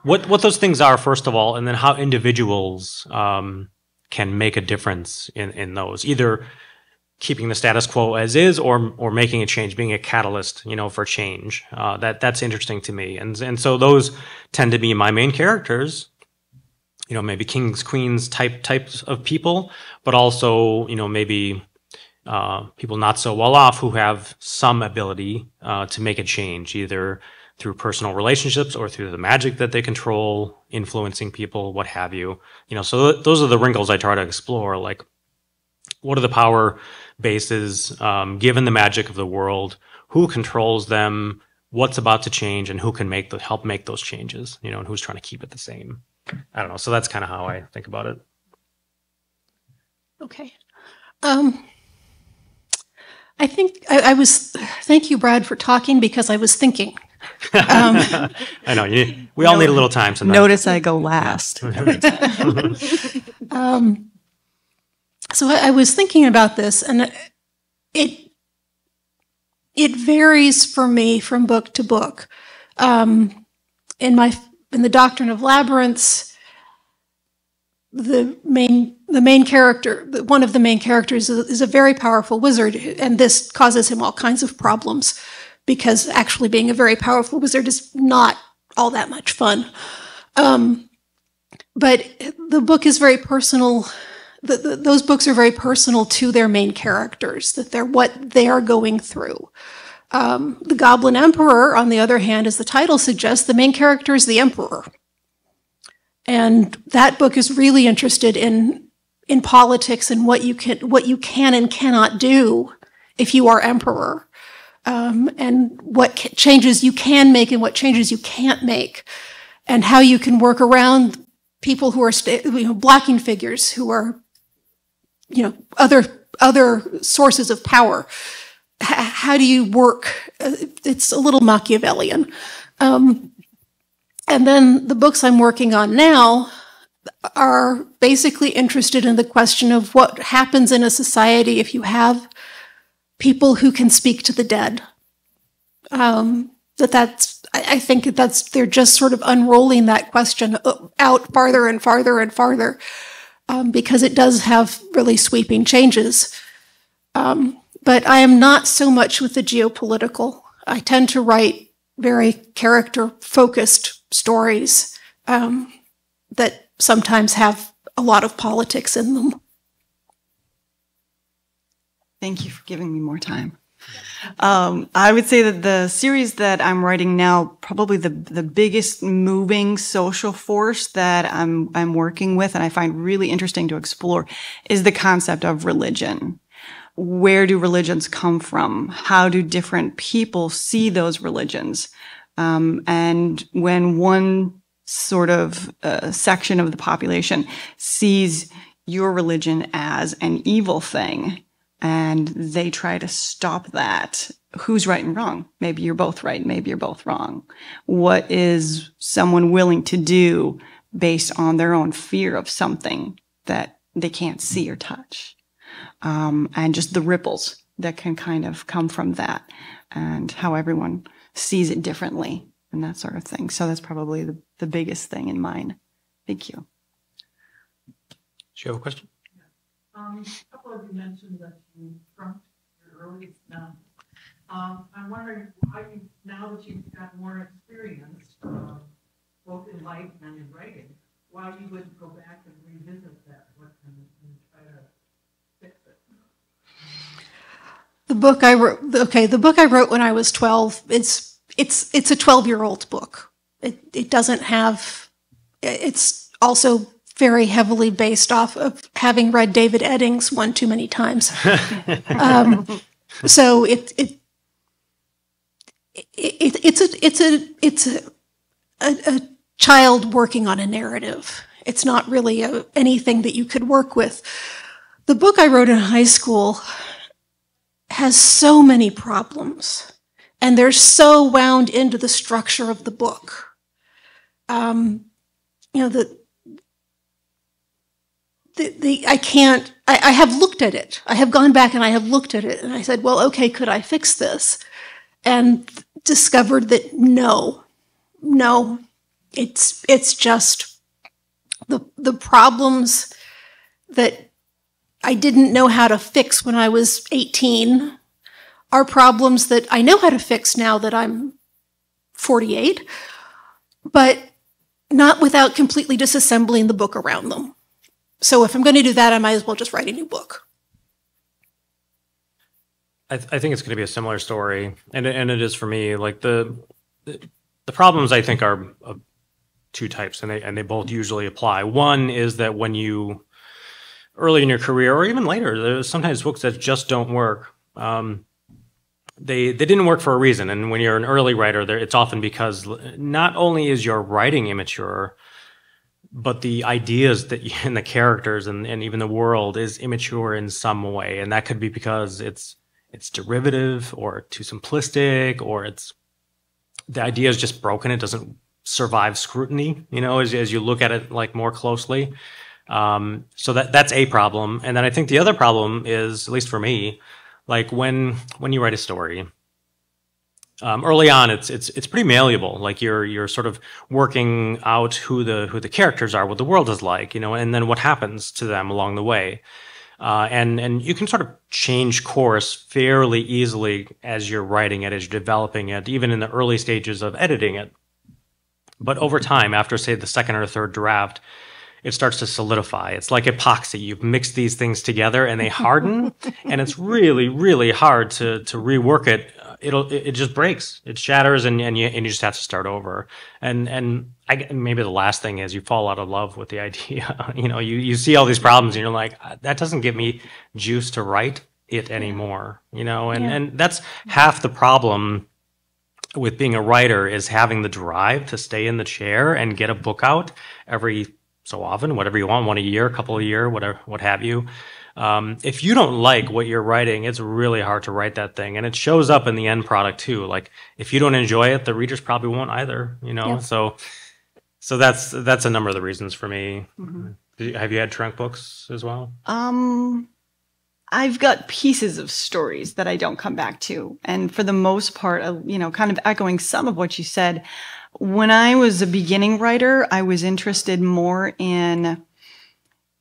what those things are, first of all, and then how individuals can make a difference in those, either keeping the status quo as is or making a change, being a catalyst, for change. That's interesting to me. And so those tend to be my main characters, maybe kings, queens types of people, but also, maybe people not so well off who have some ability to make a change, either through personal relationships or through the magic that they control, influencing people, what have you. So those are the wrinkles I try to explore, like what are the power bases given the magic of the world, who controls them, what's about to change, and who can help make those changes, and who's trying to keep it the same. I don't know. So that's kind of how I think about it. Okay. I think I was, thank you, Brad, for talking, because I was thinking. I know. We all need a little time sometimes. Notice I go last. So I was thinking about this, and it varies for me from book to book. In the Doctrine of Labyrinths, the main character, one of the main characters, is a very powerful wizard, and this causes him all kinds of problems, because actually being a very powerful wizard is not all that much fun. But the book is very personal. Those books are very personal to their main characters, that they're what they are going through. The Goblin Emperor, on the other hand, as the title suggests, the main character is the emperor. And that book is really interested in politics and what you can and cannot do if you are emperor, and what changes you can make and what changes you can't make, and how you can work around people who are blocking figures, who are other sources of power. How do you work? It's a little Machiavellian. And then the books I'm working on now are basically interested in the question of what happens in a society if you have people who can speak to the dead. I think they're just sort of unrolling that question out farther and farther and farther, because it does have really sweeping changes. But I am not so much with the geopolitical. I tend to write very character-focused stories that sometimes have a lot of politics in them. Thank you for giving me more time. I would say that the series that I'm writing now, probably the biggest moving social force that I'm working with, and I find really interesting to explore, is the concept of religion. Where do religions come from? How do different people see those religions? And when one sort of section of the population sees your religion as an evil thing, and they try to stop that, who's right and wrong? Maybe you're both right, maybe you're both wrong. What is someone willing to do based on their own fear of something that they can't see or touch? And just the ripples that can kind of come from that, and how everyone sees it differently and that sort of thing. So that's probably the biggest thing in mine. Thank you. Do you have a question? A couple of you mentioned that you trumped your earliest novel. I'm wondering why you, now that you've got more experience, both in life and in writing, why you wouldn't go back and revisit that book and try to fix it. The book I wrote when I was 12, it's a 12-year-old book. It doesn't have, it's also very heavily based off of having read David Eddings one too many times. So it's a child working on a narrative. It's not really anything that you could work with. The book I wrote in high school has so many problems, and they're so wound into the structure of the book. I have looked at it. I have gone back and I have looked at it, and I said, well, okay, could I fix this? And discovered that no. It's just the problems that I didn't know how to fix when I was 18 are problems that I know how to fix now that I'm 48, but not without completely disassembling the book around them. So if I'm going to do that, I might as well just write a new book. I think it's going to be a similar story, and it is for me. Like the problems I think are of two types, and they both usually apply. One is that when you early in your career, or even later, there's sometimes books that just don't work. They didn't work for a reason, and when you're an early writer, it's often because not only is your writing immature, but the ideas that and the characters and even the world is immature in some way, and that could be because it's derivative or too simplistic, or the idea is just broken. It doesn't survive scrutiny, as you look at it like more closely. So that's a problem. And then I think the other problem is, at least for me, like when you write a story, early on, it's pretty malleable. Like you're sort of working out who the characters are, what the world is like, and then what happens to them along the way. And you can sort of change course fairly easily as you're writing it, as you're developing it, even in the early stages of editing it. But over time, after, say, the second or third draft, it starts to solidify. It's like epoxy. You've mixed these things together and they harden, and it's really, really hard to rework it. It just breaks. It shatters, and you just have to start over. And maybe the last thing is you fall out of love with the idea. You see all these problems, and you're like, that doesn't give me juice to write it anymore. And that's half the problem with being a writer, is having the drive to stay in the chair and get a book out every so often, whatever you want, one a year, a couple a year, whatever, what have you. If you don't like what you're writing, it's really hard to write that thing, and it shows up in the end product too. Like if you don't enjoy it, the readers probably won't either. So that's a number of the reasons for me. Mm-hmm. Have you had trunk books as well? I've got pieces of stories that I don't come back to, and for the most part, kind of echoing some of what you said. When I was a beginning writer, I was interested more in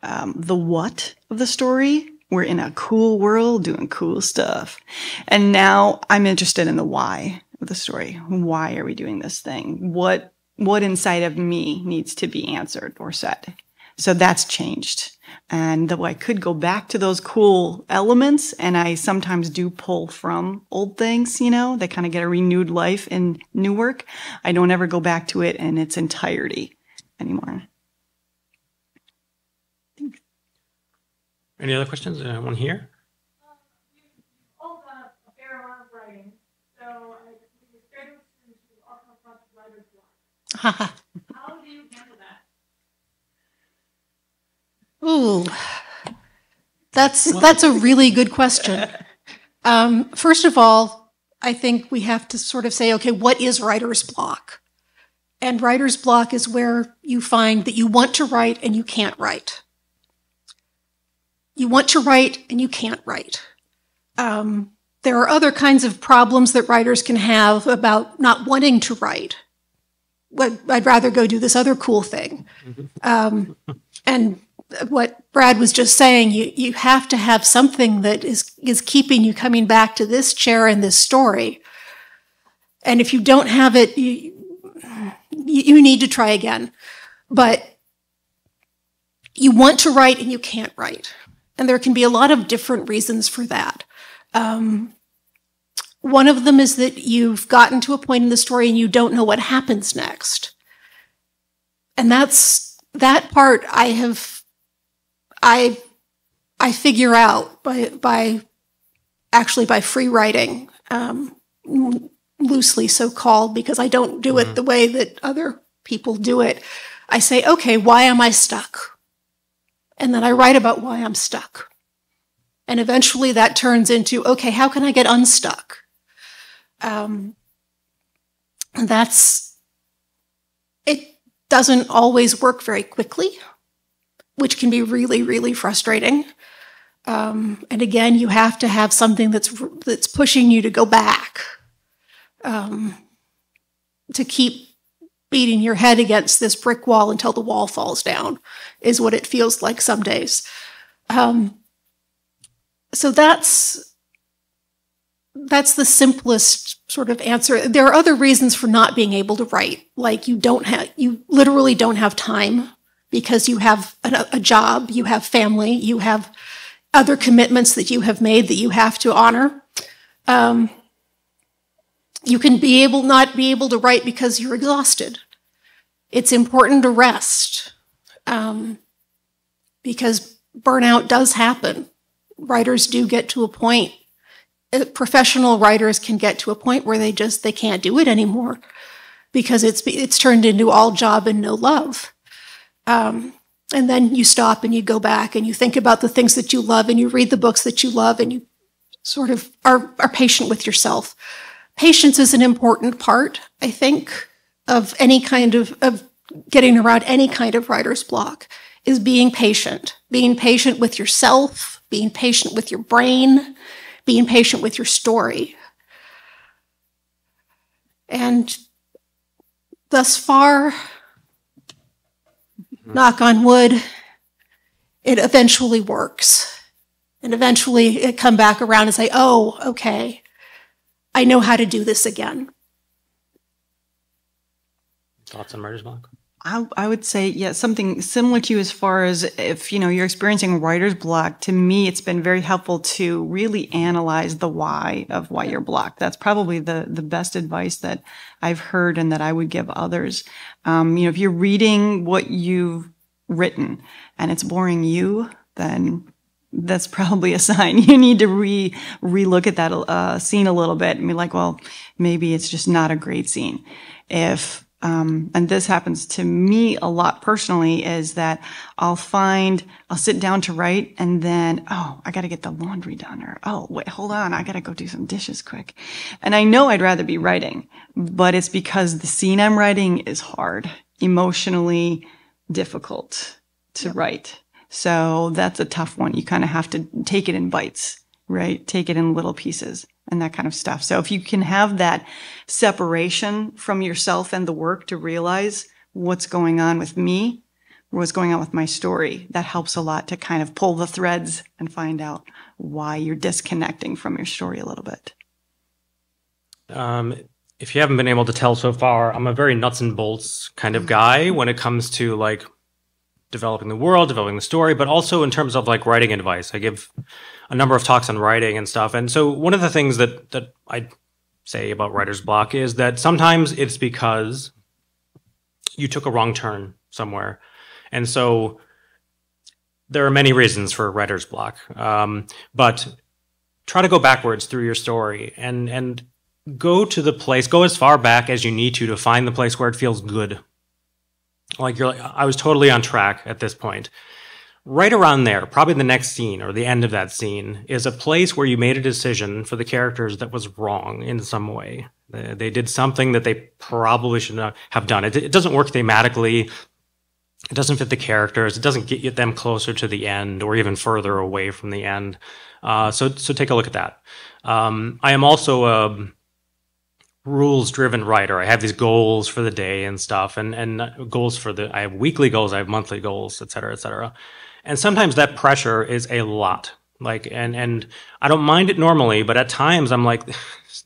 the what of the story. We're in a cool world doing cool stuff. And now I'm interested in the why of the story. Why are we doing this thing? What inside of me needs to be answered or said? So that's changed. And though I could go back to those cool elements, and I sometimes do pull from old things, they kind of get a renewed life in new work, I don't ever go back to it in its entirety anymore. Thanks. Any other questions? One here? You've all done a fair amount of writing, so we straight into often front writer's block. How do you handle that? Ooh, that's a really good question. First of all, I think we have to sort of say, okay, what is writer's block? And writer's block is where you find that you want to write and you can't write. You want to write and you can't write. There are other kinds of problems that writers can have about not wanting to write. I'd rather go do this other cool thing. And what Brad was just saying, you have to have something that is keeping you coming back to this chair and this story. And if you don't have it, you need to try again. But you want to write and you can't write. And there can be a lot of different reasons for that. One of them is that you've gotten to a point in the story and you don't know what happens next. And that part I figure out by free writing, loosely so called, because I don't do it the way that other people do it. I say, okay, why am I stuck? And then I write about why I'm stuck. And eventually that turns into, okay, how can I get unstuck? It doesn't always work very quickly, which can be really, really frustrating. And again, you have to have something that's pushing you to go back, to keep beating your head against this brick wall until the wall falls down, is what it feels like some days. So that's the simplest sort of answer. There are other reasons for not being able to write, like you literally don't have time because you have a job, you have family, you have other commitments that you have made that you have to honor. You can not be able to write because you're exhausted. It's important to rest because burnout does happen. Writers do get to a point, professional writers can get to a point where they can't do it anymore because it's turned into all job and no love. And then you stop and you go back and you think about the things that you love and you read the books that you love and you sort of are patient with yourself. Patience is an important part, I think, of any kind of getting around any kind of writer's block, is being patient with yourself, being patient with your brain, being patient with your story. And thus far, knock on wood, it eventually works. And eventually it come back around and say, oh, okay, I know how to do this again. Thoughts on writer's block? I would say, yeah, something similar to you as far as if, you're experiencing writer's block. To me, it's been very helpful to really analyze the why of why you're blocked. That's probably the best advice that I've heard and that I would give others. If you're reading what you've written and it's boring you, then that's probably a sign you need to re-look at that scene a little bit and be like, well, maybe it's just not a great scene. And this happens to me a lot personally, is that I'll sit down to write and then, oh, I got to get the laundry done, or, oh, wait, hold on, I got to go do some dishes quick. And I know I'd rather be writing, but it's because the scene I'm writing is hard, emotionally difficult to write. So that's a tough one. You kind of have to take it in bites, right? Take it in little pieces and that kind of stuff. So if you can have that separation from yourself and the work to realize what's going on with me, what's going on with my story, that helps a lot to kind of pull the threads and find out why you're disconnecting from your story a little bit. If you haven't been able to tell so far, I'm a very nuts and bolts kind of guy when it comes to like developing the world, developing the story, but also in terms of like writing advice. I give a number of talks on writing and stuff. And so one of the things that I say about writer's block is that sometimes it's because you took a wrong turn somewhere. And so there are many reasons for writer's block. But try to go backwards through your story and go as far back as you need to find the place where it feels good. I was totally on track at this point. Right around there, probably the next scene or the end of that scene, is a place where you made a decision for the characters that was wrong in some way. They did something that they probably should not have done. It doesn't work thematically. It doesn't fit the characters. It doesn't get them closer to the end or even further away from the end. So take a look at that. I am also a rules-driven writer. I have these goals for the day and stuff, and goals I have weekly goals, I have monthly goals, et cetera, et cetera. And sometimes that pressure is a lot. And I don't mind it normally, but at times I'm like,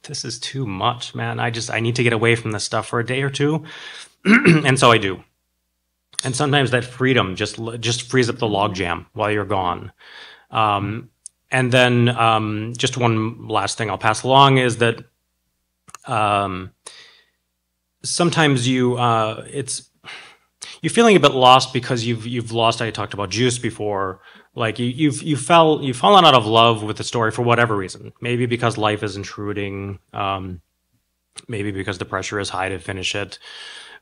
this is too much, man. I need to get away from this stuff for a day or two. And so I do. And sometimes that freedom just frees up the logjam while you're gone. And then just one last thing I'll pass along is that sometimes you're feeling a bit lost because you've lost. I talked about juice before. Like you've fallen out of love with the story for whatever reason. Maybe because life is intruding. Maybe because the pressure is high to finish it.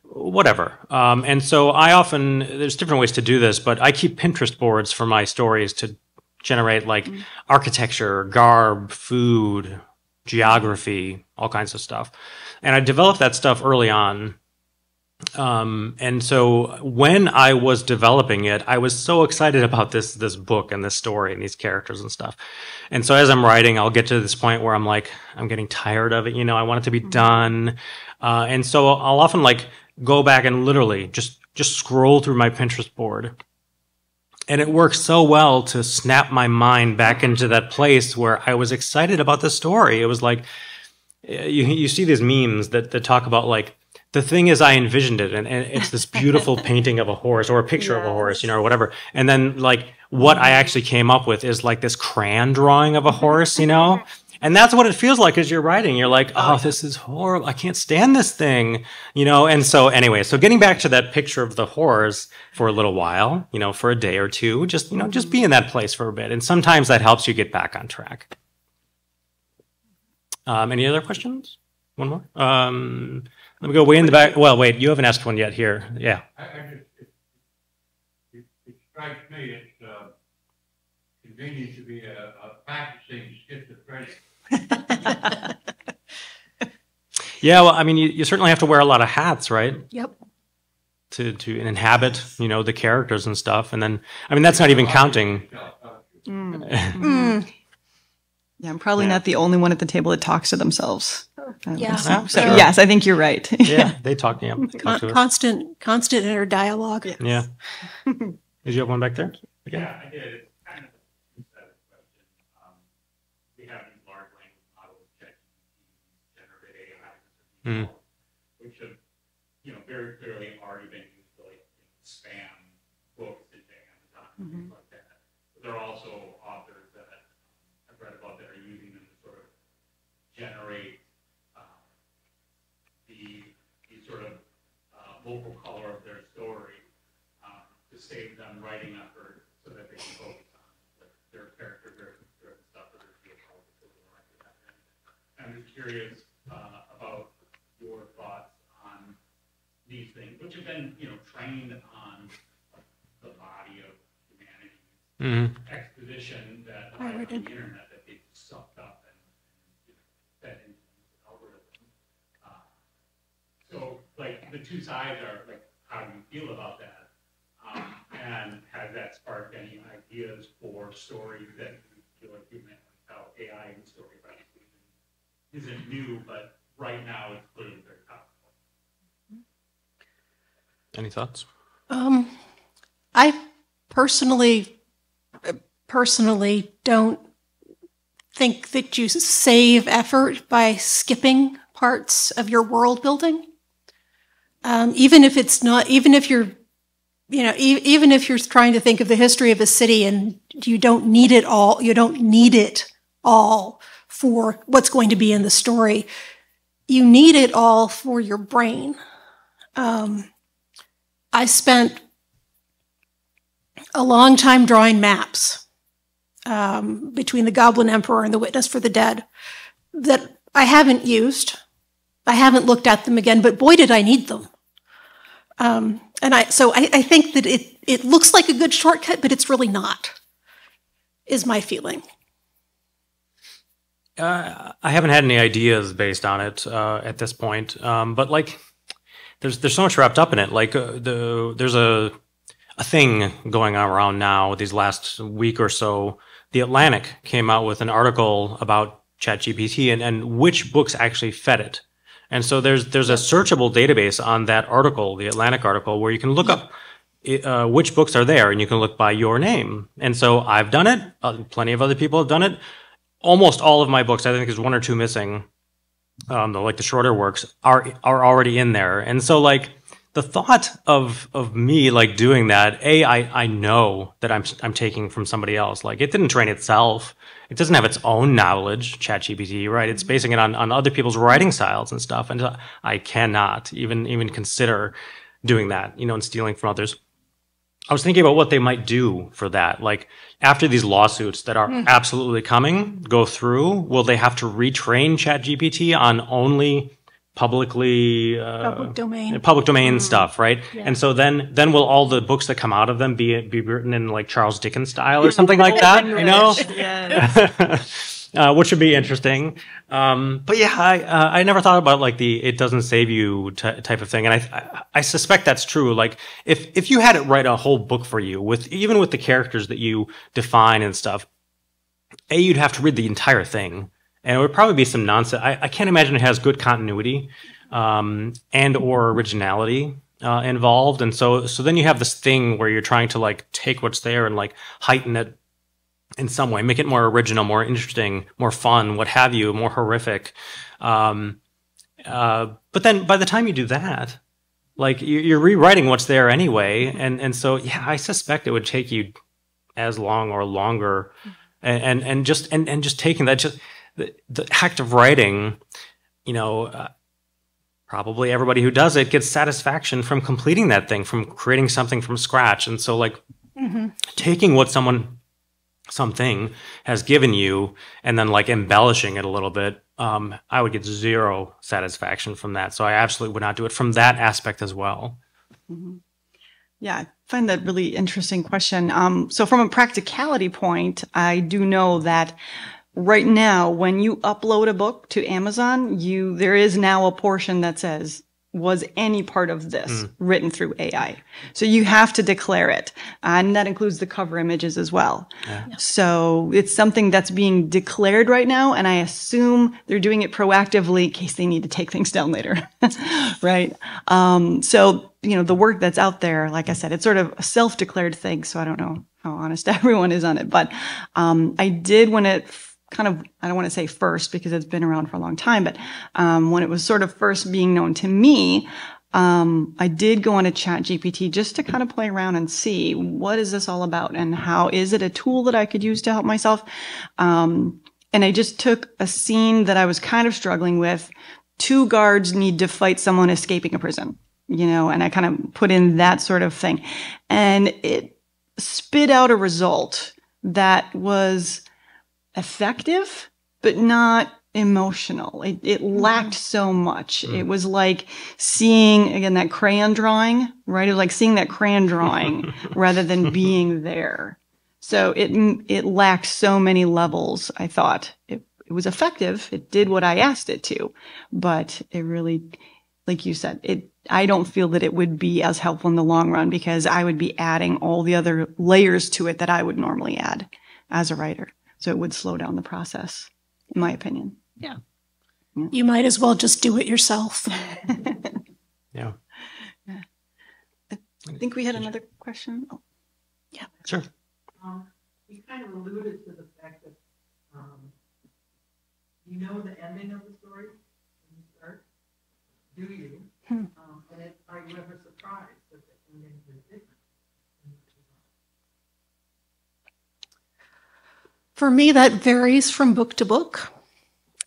Whatever. And so there's different ways to do this, but I keep Pinterest boards for my stories to generate architecture, garb, food, geography, all kinds of stuff. And I developed that stuff early on. And so when I was developing it, I was so excited about this book and this story and these characters and stuff. And so as I'm writing, I'll get to this point where I'm like, I'm getting tired of it. I want it to be done. And so I'll often go back and literally just scroll through my Pinterest board. And it works so well to snap my mind back into that place where I was excited about the story. It was like, you see these memes that talk about like, the thing is I envisioned it and it's this beautiful painting of a horse or a picture of a horse, or whatever. And then like what I actually came up with is like this crayon drawing of a horse, And that's what it feels like as you're writing. You're like, oh, this is horrible. I can't stand this thing, And so anyway, so getting back to that picture of the horse for a little while, for a day or two, just be in that place for a bit. And sometimes that helps you get back on track. Any other questions? One more? Let me go way in the back. Well, wait, you haven't asked one yet here. Yeah. It strikes me it's convenient to be a practicing schizophrenic. Yeah, well, I mean, you certainly have to wear a lot of hats, right? Yep. To inhabit, the characters and stuff. And then, I mean, that's not even counting. Yeah, I'm probably not the only one at the table that talks to themselves. Yeah. So yes, I think you're right. Yeah, they talk to us. Constant inner dialogue. Yeah. Did you have one back there? Okay. Yeah, I did. It's kind of a set question. We have these large language models, ChatGPT, generative AI, which have, very clearly already been used to spam books into Amazon and things like that. But there are also authors that I've read about that are using them to sort of generate the sort of local color of their story to save them writing effort so that they can focus on their character-driven stuff or their geopolitical or like that. And I'm just curious about your thoughts on these things, which have been, trained on the body of humanity, exposition that on the internet that they've sucked up and fed into the algorithm. So, like, the two sides are, like, how do you feel about that? And has that sparked any ideas for stories that you feel like you meant how AI and story writing isn't new, but right now it's clearly very powerful? Any thoughts? I personally don't think that you save effort by skipping parts of your world building. Even if you're trying to think of the history of a city and you don't need it all for what's going to be in the story. You need it all for your brain. I spent a long time drawing maps between the Goblin Emperor and the Witness for the Dead that I haven't used. I haven't looked at them again, but boy, did I need them. So I think that it looks like a good shortcut, but it's really not, is my feeling. I haven't had any ideas based on it at this point, but like, there's so much wrapped up in it. Like there's a thing going on around now these last week or so. The Atlantic came out with an article about ChatGPT and which books actually fed it. And so there's a searchable database on that article, the Atlantic article, where you can look up which books are there, and you can look by your name. And so I've done it. Plenty of other people have done it. Almost all of my books, I think there's one or two missing, the shorter works, are already in there. And so like the thought of me like doing that, I know that I'm taking from somebody else. Like it didn't train itself. It doesn't have its own knowledge, ChatGPT, right? It's basing it on other people's writing styles and stuff. And I cannot even consider doing that, and stealing from others. I was thinking about what they might do for that. Like after these lawsuits that are absolutely coming go through, will they have to retrain ChatGPT on only public domain stuff, right? Yeah. And so then will all the books that come out of them be written in like Charles Dickens style or something like that, Yes. Which would be interesting. But yeah, I never thought about like the "it doesn't save you" type of thing, and I suspect that's true. Like if you had it write a whole book for you even with the characters that you define and stuff, you'd have to read the entire thing. And it would probably be some nonsense. I can't imagine it has good continuity. and or originality involved. And so then you have this thing where you're trying to like take what's there and like heighten it in some way, make it more original, more interesting, more fun, what have you, more horrific. But then by the time you do that, like you're rewriting what's there anyway. And so, yeah, I suspect it would take you as long or longer. And just taking that, just the act of writing, you know, probably everybody who does it gets satisfaction from completing that thing, from creating something from scratch. And so like taking what something has given you and then like embellishing it a little bit, I would get zero satisfaction from that. So I absolutely would not do it from that aspect as well. Yeah, I find that really interesting question. So from a practicality point, I do know that right now, when you upload a book to Amazon, there is now a portion that says, was any part of this written through AI? So you have to declare it. And that includes the cover images as well. Yeah. So it's something that's being declared right now. And I assume they're doing it proactively in case they need to take things down later. Right. So, you know, the work that's out there, like I said, it's sort of a self-declared thing. So I don't know how honest everyone is on it. But I did, when it kind of, I don't want to say first because it's been around for a long time, but when it was sort of first being known to me, I did go on a ChatGPT just to kind of play around and see what is this all about and how is it a tool that I could use to help myself. And I just took a scene that I was kind of struggling with. 2 guards need to fight someone escaping a prison, you know, and I kind of put in that sort of thing. And it spit out a result that was effective, but not emotional. It lacked so much. It was like seeing, again, that crayon drawing, right? It was like seeing that crayon drawing rather than being there. So it lacked so many levels. I thought it was effective. It did what I asked it to, but it really, like you said, I don't feel that it would be as helpful in the long run because I would be adding all the other layers to it that I would normally add as a writer. So it would slow down the process, in my opinion. Yeah. You might as well just do it yourself. Yeah. I think we had another question. Oh. Yeah. Sure. You kind of alluded to the fact that you know the ending of the story when you start. Do you? And are you ever surprised that the ending is different? For me, that varies from book to book.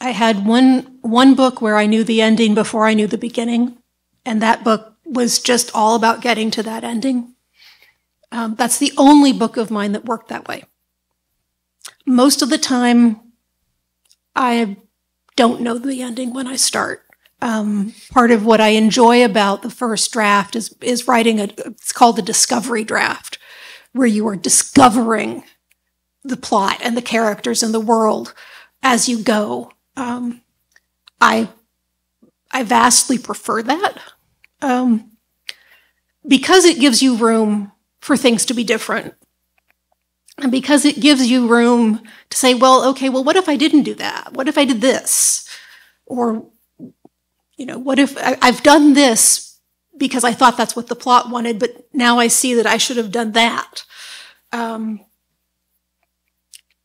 I had one book where I knew the ending before I knew the beginning, and that book was just all about getting to that ending. That's the only book of mine that worked that way. Most of the time, I don't know the ending when I start. Part of what I enjoy about the first draft is writing it's called a discovery draft, where you are discovering the plot and the characters and the world as you go. I vastly prefer that because it gives you room for things to be different. And because it gives you room to say, well, okay, well, what if I didn't do that? What if I did this? Or, you know, what if I've done this because I thought that's what the plot wanted, but now I see that I should have done that.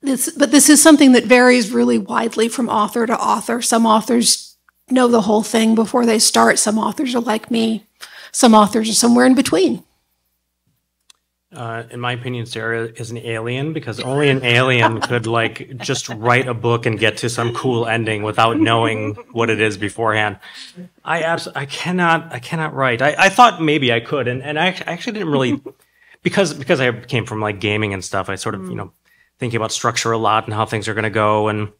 But this is something that varies really widely from author to author. Some authors know the whole thing before they start. Some authors are like me. Some authors are somewhere in between. In my opinion, Sarah is an alien because only an alien could like just write a book and get to some cool ending without knowing what it is beforehand. I cannot write. I thought maybe I could, and I actually didn't really because I came from like gaming and stuff. I sort of thinking about structure a lot and how things are going to go. And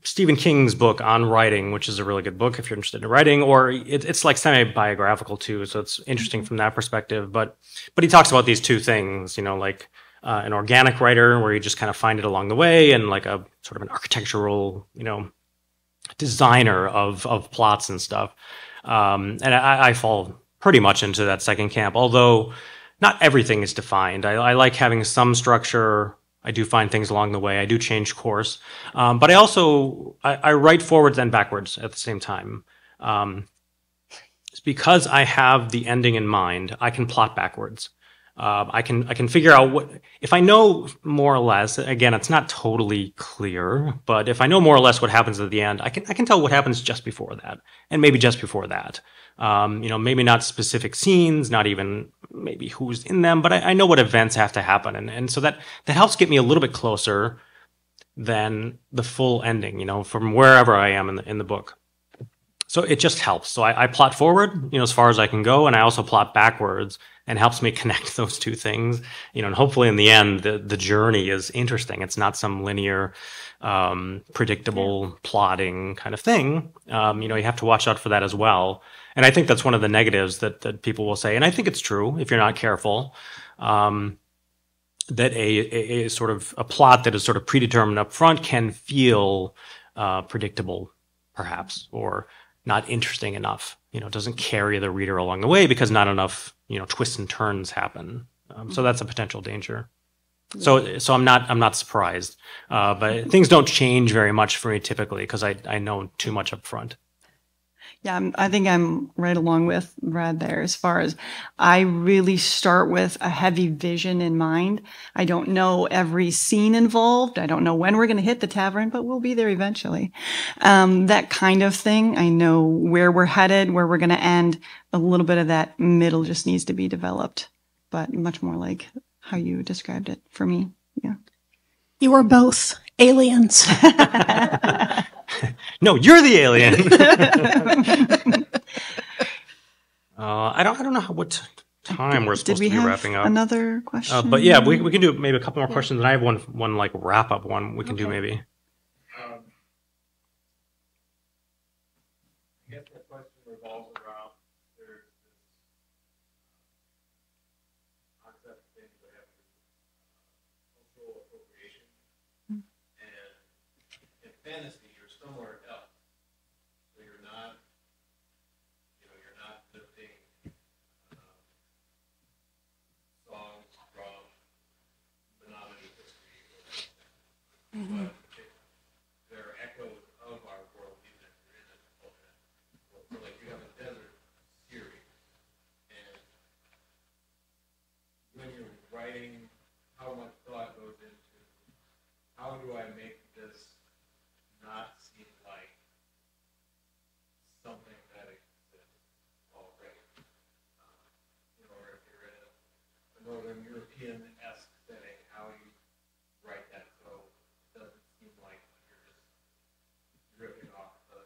Stephen King's book on writing, which is a really good book if you're interested in writing, or it's like semi-biographical too, so it's interesting from that perspective. But he talks about these two things, like an organic writer where you just kind of find it along the way, and like a sort of an architectural, designer of plots and stuff. And I fall pretty much into that second camp, although not everything is defined. I like having some structure, I do find things along the way. I do change course. But I also, I write forwards and backwards at the same time. It's because I have the ending in mind, I can plot backwards. I can figure out what, if I know more or less, again, it's not totally clear, but if I know more or less what happens at the end, I can tell what happens just before that, and maybe just before that. You know, maybe not specific scenes, not even maybe who's in them, but I know what events have to happen. And so that helps get me a little bit closer than the full ending, you know, from wherever I am in the book. So it just helps. So I plot forward, you know, as far as I can go, and I also plot backwards, and helps me connect those two things, you know, and hopefully in the end, the journey is interesting. It's not some linear, predictable plotting kind of thing. You know, you have to watch out for that as well. And I think that's one of the negatives that people will say, and I think it's true if you're not careful, that a sort of a plot that is sort of predetermined up front can feel predictable, perhaps, or not interesting enough. You know, it doesn't carry the reader along the way because not enough, you know, twists and turns happen. So that's a potential danger. So I'm not surprised, but things don't change very much for me typically because I know too much up front. Yeah, I think I'm right along with Brad there as far as I really start with a heavy vision in mind. I don't know every scene involved. I don't know when we're going to hit the tavern, but we'll be there eventually. That kind of thing. I know where we're headed, where we're going to end. A little bit of that middle just needs to be developed, but much more like how you described it for me. Yeah. You are both aliens. No, you're the alien. I don't know what time we're supposed to be wrapping up. Another question? But yeah, we can do maybe a couple more questions, and I have one like wrap up one we can do maybe. I guess the question revolves around there's this concept of things that have cultural appropriation, and in fantasy you're somewhere else, so you're not, you know, you're not lifting songs from Menominee history or something, but there are echoes of our world even if you're in a culture. So like you have a desert series, and when you're writing, how much thought goes into how do I make this not seem like something that exists already? You know, or if you're in a Northern European-esque setting, how you write that so it doesn't seem like you're just ripping off the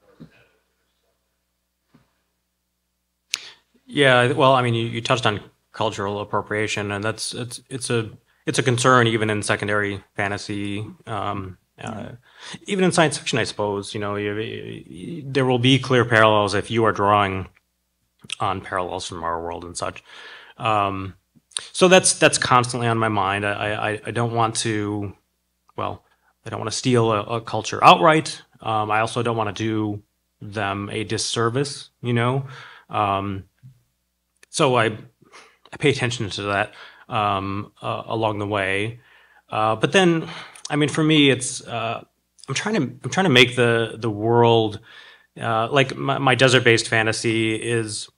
Northern editors or something. Yeah, well, I mean, you touched on cultural appropriation, and it's a concern even in secondary fantasy, even in science fiction, I suppose. You know, there will be clear parallels if you are drawing on parallels from our world and such. So that's constantly on my mind. I don't want to, well, I don't want to steal a culture outright. I also don't want to do them a disservice, you know. So I pay attention to that along the way. But then, I mean, for me, it's I'm trying to make the world like my desert-based fantasy is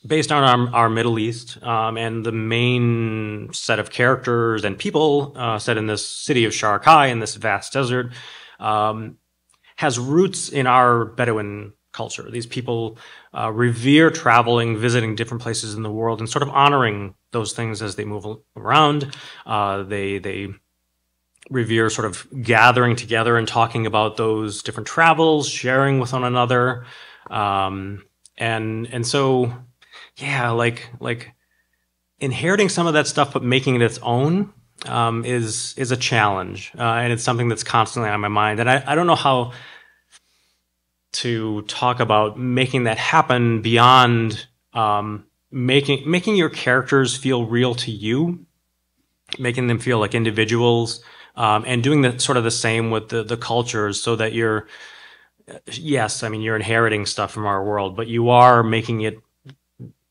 based on our Middle East, and the main set of characters and people set in this city of Sharkai in this vast desert has roots in our Bedouin culture. These people revere traveling, visiting different places in the world, and sort of honoring those things as they move around. They revere sort of gathering together and talking about those different travels, sharing with one another, and so. Yeah, like inheriting some of that stuff, but making it its own is a challenge, and it's something that's constantly on my mind. And I don't know how to talk about making that happen beyond making your characters feel real to you, making them feel like individuals, and doing the sort of the same with the cultures, so that you're, yes, I mean, you're inheriting stuff from our world, but you are making it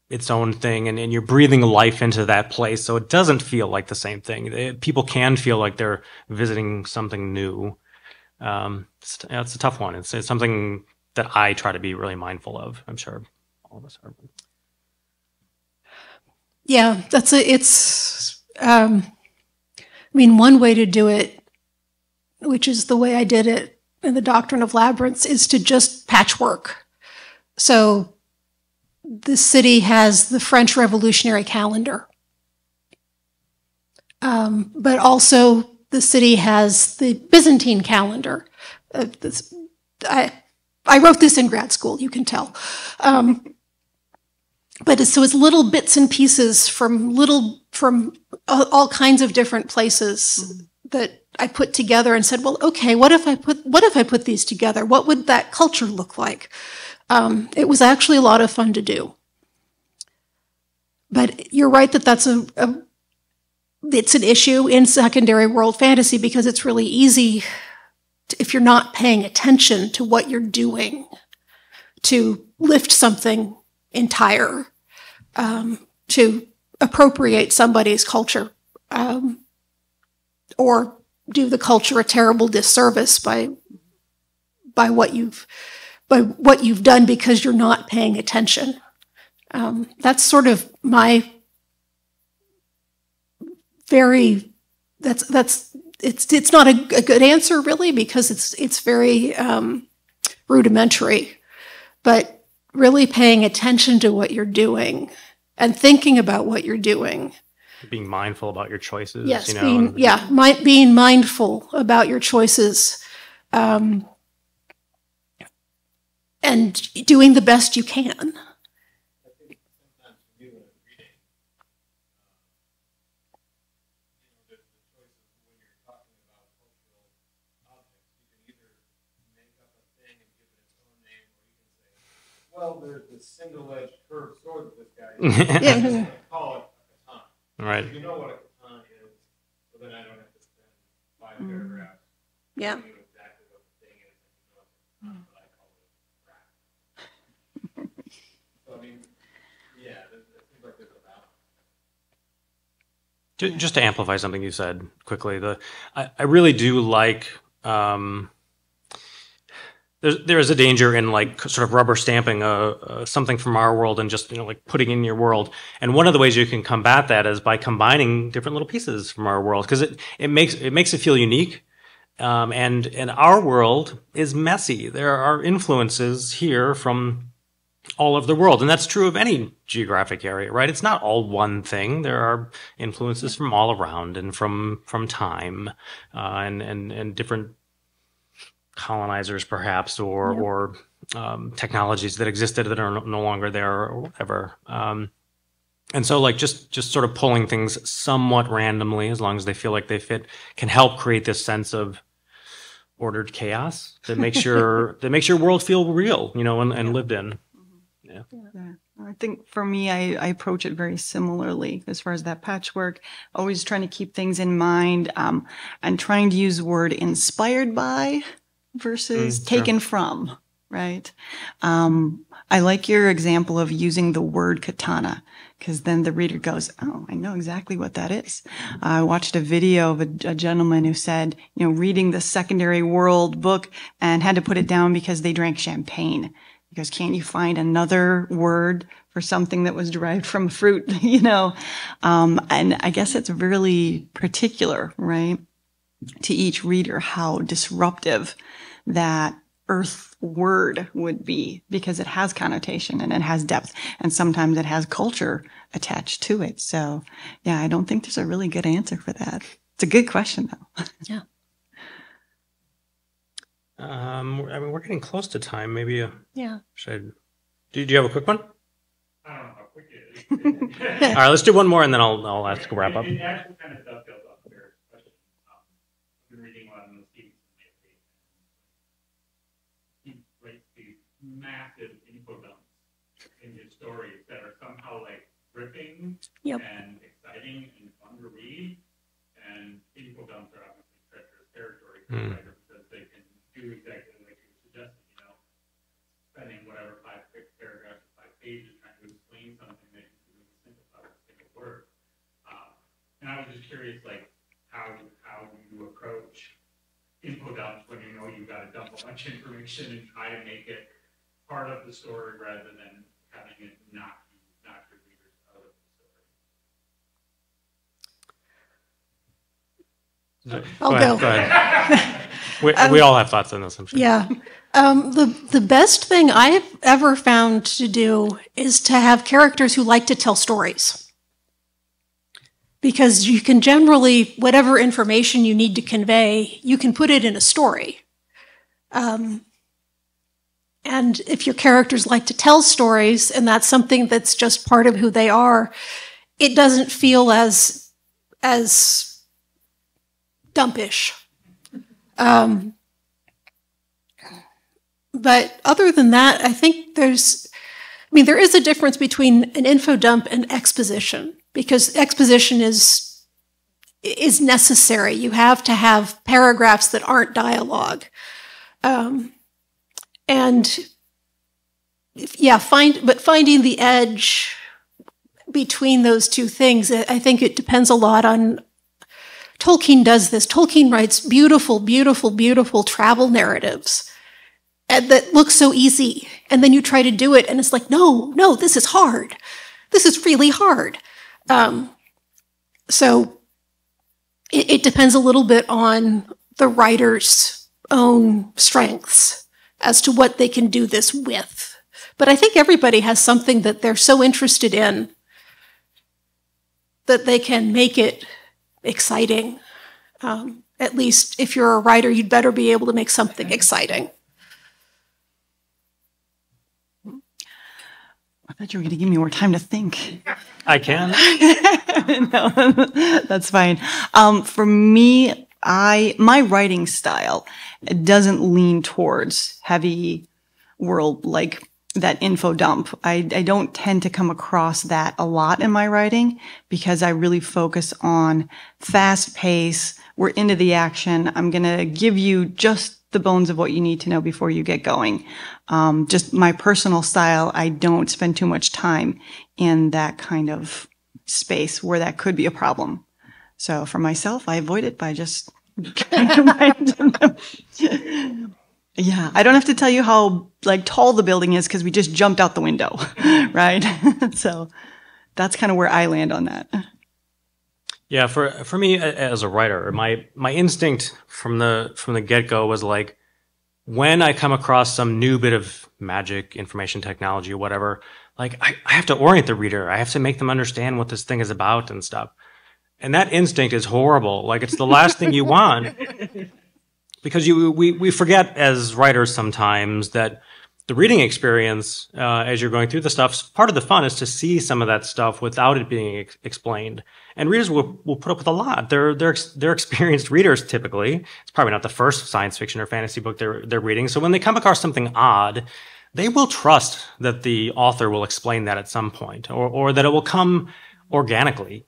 its own thing, and you're breathing life into that place, so it doesn't feel like the same thing. People can feel like they're visiting something new. It's a tough one. It's something that I try to be really mindful of. I'm sure all of us are. Yeah, I mean, one way to do it, which is the way I did it in the Doctrine of Labyrinths, is to just patchwork. So the city has the French Revolutionary calendar. But also the city has the Byzantine calendar. I wrote this in grad school, you can tell. But it's little bits and pieces from all kinds of different places that I put together and said, well, okay, what if I put these together? What would that culture look like? It was actually a lot of fun to do. But you're right that it's an issue in secondary world fantasy because it's really easy if you're not paying attention to what you're doing to lift something entire, to appropriate somebody's culture, or do the culture a terrible disservice by what you've done because you're not paying attention. That's sort of my it's not a good answer really because it's very rudimentary, but really paying attention to what you're doing and thinking about what you're doing. Being mindful about your choices. Yes, being mindful about your choices, and doing the best you can. Well, there's this single-edged curved sword that this guy uses. Call it a katana. Right. If you know what a katana is, well, then I don't have to spend 5 paragraphs Yeah. telling you exactly what the thing is, and you know what I call it a crack. So, I mean, yeah, it seems like there's a balance. Just to amplify something you said quickly, I really do like. There is a danger in like sort of rubber stamping something from our world and just like putting in your world. And one of the ways you can combat that is by combining different little pieces from our world because it makes it feel unique. And our world is messy. There are influences here from all over the world, and that's true of any geographic area, right? It's not all one thing. There are influences from all around and from time and different colonizers perhaps or technologies that existed that are no longer there or whatever. And so like just sort of pulling things somewhat randomly as long as they feel like they fit can help create this sense of ordered chaos that makes your world feel real, and lived in. Yeah. I think for me, I approach it very similarly as far as that patchwork, always trying to keep things in mind, and trying to use the word inspired by versus taken from, right? I like your example of using the word katana because then the reader goes, oh, I know exactly what that is. I watched a video of a gentleman who said, reading the Secondary World book and had to put it down because they drank champagne. He goes, can't you find another word for something that was derived from fruit, And I guess it's really particular, right, to each reader how disruptive that earth word would be because it has connotation and it has depth and sometimes it has culture attached to it. So yeah, I don't think there's a really good answer for that. It's a good question though. Yeah. We're getting close to time. Maybe Yeah. Do you have a quick one? I don't know how quick it is. All right, let's do one more and then I'll ask to wrap up. It actually kind of dovetails off the Barrett's question. I've been reading a lot of those Stevenson lately. He writes these massive info dumps in his stories that are somehow like gripping and exciting and fun to read. And info dumps are obviously treacherous territory for the writer because they can do exactly like you suggested, spending whatever 5 paragraphs or 5 pages trying to explain something that a bunch of information and try to make it part of the story rather than having it knock your readers out of the story. I'll Go ahead. We all have thoughts on this, I'm sure. Yeah. The best thing I've ever found to do is to have characters who like to tell stories. Because you can generally, whatever information you need to convey, you can put it in a story. And if your characters like to tell stories, and that's something that's just part of who they are, it doesn't feel as dumpish. But other than that, I think there is a difference between an info dump and exposition, because exposition is necessary. You have to have paragraphs that aren't dialogue. Finding the edge between those two things, I think it depends a lot on. Tolkien does this. Tolkien writes beautiful, beautiful, beautiful travel narratives that look so easy. And then you try to do it, and it's like, no, this is hard. This is really hard. So it depends a little bit on the writer's own strengths as to what they can do this with. But I think everybody has something that they're so interested in that they can make it exciting. At least if you're a writer, you'd better be able to make something exciting. I thought you were going to give me more time to think. I can. No, that's fine. For me, my writing style doesn't lean towards heavy world like that info dump. I don't tend to come across that a lot in my writing because I really focus on fast pace. We're into the action. I'm going to give you just the bones of what you need to know before you get going. Just my personal style, I don't spend too much time in that kind of space where that could be a problem. So for myself, I avoid it by just yeah, I don't have to tell you how tall the building is because we just jumped out the window, right? So that's kind of where I land on that. Yeah, for me as a writer, my instinct from the get-go was like, when I come across some new bit of magic, information technology, or whatever, I have to orient the reader. I have to make them understand what this thing is about and stuff. And that instinct is horrible. It's the last thing you want. Because we forget as writers sometimes that the reading experience, as you're going through the stuff, part of the fun is to see some of that stuff without it being explained. And readers will put up with a lot. They're experienced readers typically. It's probably not the first science fiction or fantasy book they're reading. So when they come across something odd, they will trust that the author will explain that at some point, or that it will come organically.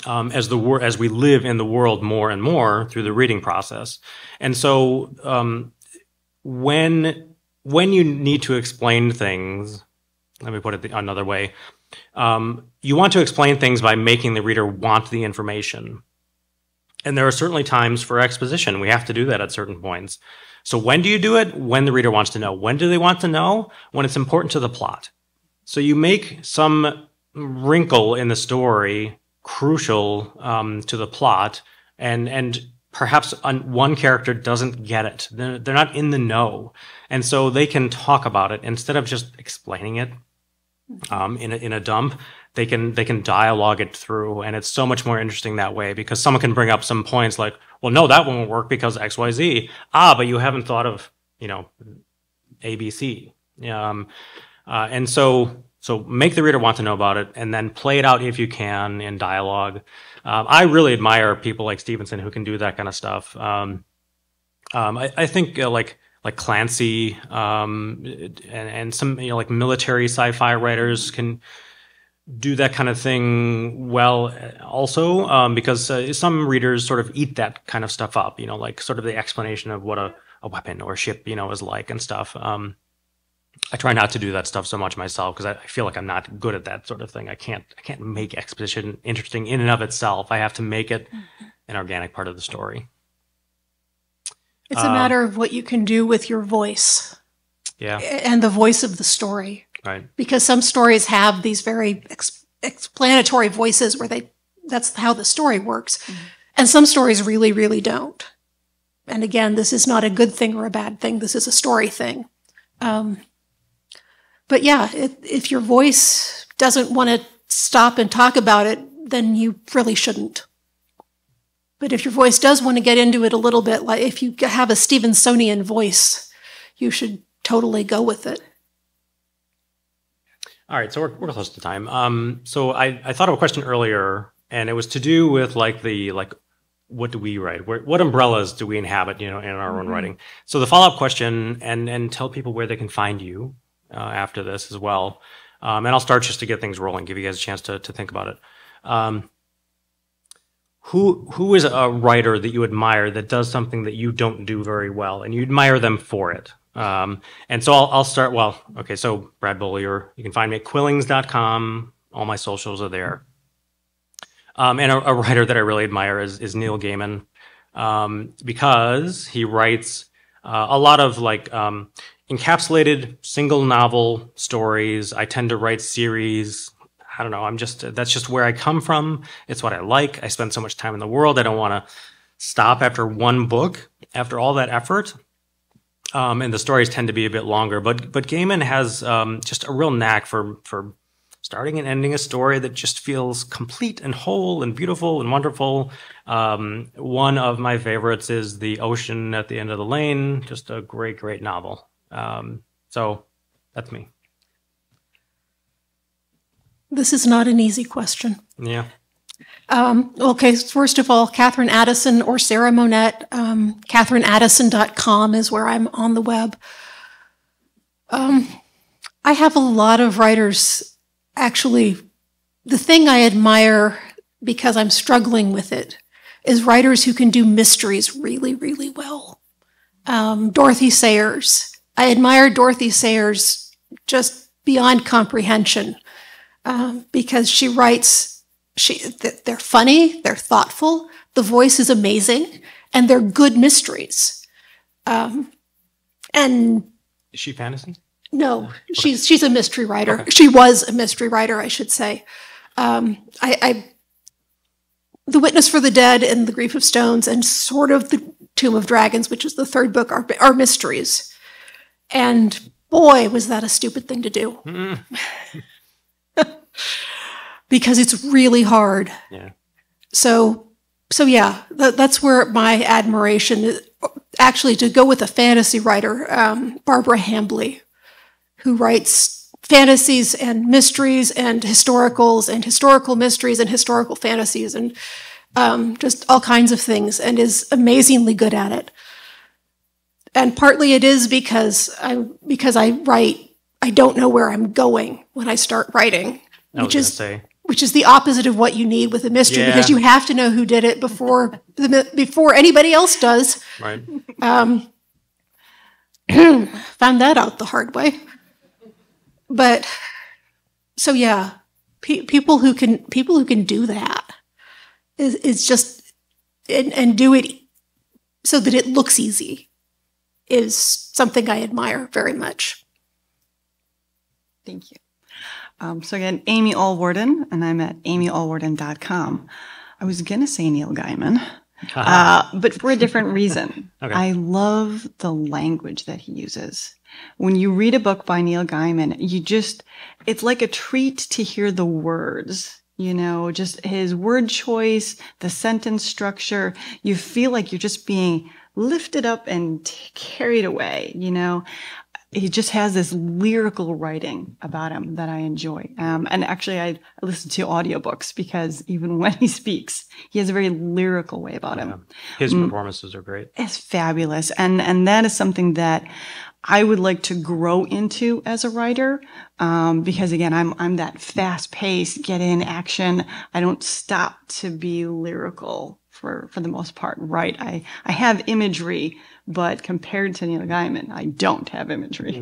As we live in the world more and more through the reading process. And so when you need to explain things, let me put it another way, you want to explain things by making the reader want the information. And there are certainly times for exposition. We have to do that at certain points. So when do you do it? When the reader wants to know. When do they want to know? When it's important to the plot. So you make some wrinkle in the story crucial to the plot, and perhaps one character doesn't get it. They're not in the know, and so they can talk about it instead of just explaining it in a dump. They can dialogue it through, and it's so much more interesting that way because someone can bring up some points like, well, no, that won't work because X, Y, Z. But you haven't thought of A, B, C. And so make the reader want to know about it, and then play it out if you can in dialogue. I really admire people like Stevenson who can do that kind of stuff. I think like Clancy and some like military sci-fi writers can do that kind of thing well also, because some readers sort of eat that kind of stuff up. Like sort of the explanation of what a weapon or a ship is like and stuff. I try not to do that stuff so much myself because I feel like I'm not good at that sort of thing. I can't make exposition interesting in and of itself. I have to make it an organic part of the story. It's a matter of what you can do with your voice Yeah, and the voice of the story. right. Because some stories have these very explanatory voices where that's how the story works. And some stories really, really don't. And again, this is not a good thing or a bad thing. This is a story thing. But yeah, if your voice doesn't want to stop and talk about it, then you really shouldn't. But if your voice does want to get into it a little bit, like if you have a Stevensonian voice, you should totally go with it. All right, so we're close to time. So I thought of a question earlier, and it was to do with what do we write? What umbrellas do we inhabit, in our own writing? So the follow-up question, and tell people where they can find you after this as well. And I'll start just to get things rolling, give you guys a chance to think about it. Who is a writer that you admire that does something that you don't do very well, and you admire them for it? And so I'll start. Well, okay. So Brad Beaulieu, you can find me at quillings.com. All my socials are there. And a writer that I really admire is Neil Gaiman, because he writes a lot of encapsulated single novel stories. I tend to write series. I don't know. That's just where I come from. It's what I like. I spend so much time in the world. I don't want to stop after one book, after all that effort. And the stories tend to be a bit longer, but Gaiman has just a real knack for starting and ending a story that just feels complete and whole and beautiful and wonderful. One of my favorites is The Ocean at the End of the Lane, just a great, great novel. So that's me. This is not an easy question. Yeah. Okay, first of all, Catherine Addison or Sarah Monette. CatherineAddison.com is where I'm on the web. I have a lot of writers. Actually, the thing I admire, because I'm struggling with it, is writers who can do mysteries really, really well. Dorothy Sayers. I admire Dorothy Sayers just beyond comprehension, because she writes, they're funny, they're thoughtful, the voice is amazing, and they're good mysteries. And Is she fantasy? no, she's a mystery writer. Okay. She was a mystery writer, I should say. The Witness for the Dead and The Grief of Stones and sort of The Tomb of Dragons, which is the third book, are mysteries. And boy, was that a stupid thing to do. Because it's really hard. Yeah. So yeah, that's where my admiration is. Actually, to go with a fantasy writer, Barbara Hambly, who writes fantasies and mysteries and historicals and historical mysteries and historical fantasies and just all kinds of things, and is amazingly good at it. And partly it is because I write, I don't know where I'm going when I start writing, which is the opposite of what you need with a mystery, because you have to know who did it before anybody else does. Right. Found that out the hard way. But so yeah, people who can do that is just and do it so that it looks easy is something I admire very much. Thank you. So again, Amy Allwarden, and I'm at amyallwarden.com. I was going to say Neil Gaiman, but for a different reason. Okay. I love the language that he uses. When you read a book by Neil Gaiman, it's like a treat to hear the words, just his word choice, the sentence structure. You feel like you're just being lifted up and carried away, He just has this lyrical writing about him that I enjoy. And actually, I listen to audiobooks because even when he speaks, he has a very lyrical way about him. His performances are great. It's fabulous. And that is something that I would like to grow into as a writer. Because again, I'm that fast paced, get in action. I don't stop to be lyrical for the most part, right? I have imagery, but compared to Neil Gaiman, I don't have imagery.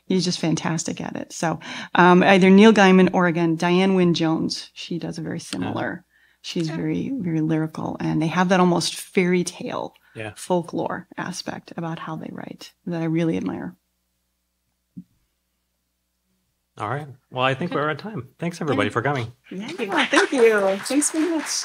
He's just fantastic at it. So either Neil Gaiman or, again, Diane Wynne Jones. She does a very similar She's very, very lyrical, and they have that almost fairy tale Yeah. folklore aspect about how they write that I really admire. All right. Well, I think we're at time. Thanks everybody for coming. Yeah, thank you. Thanks very much.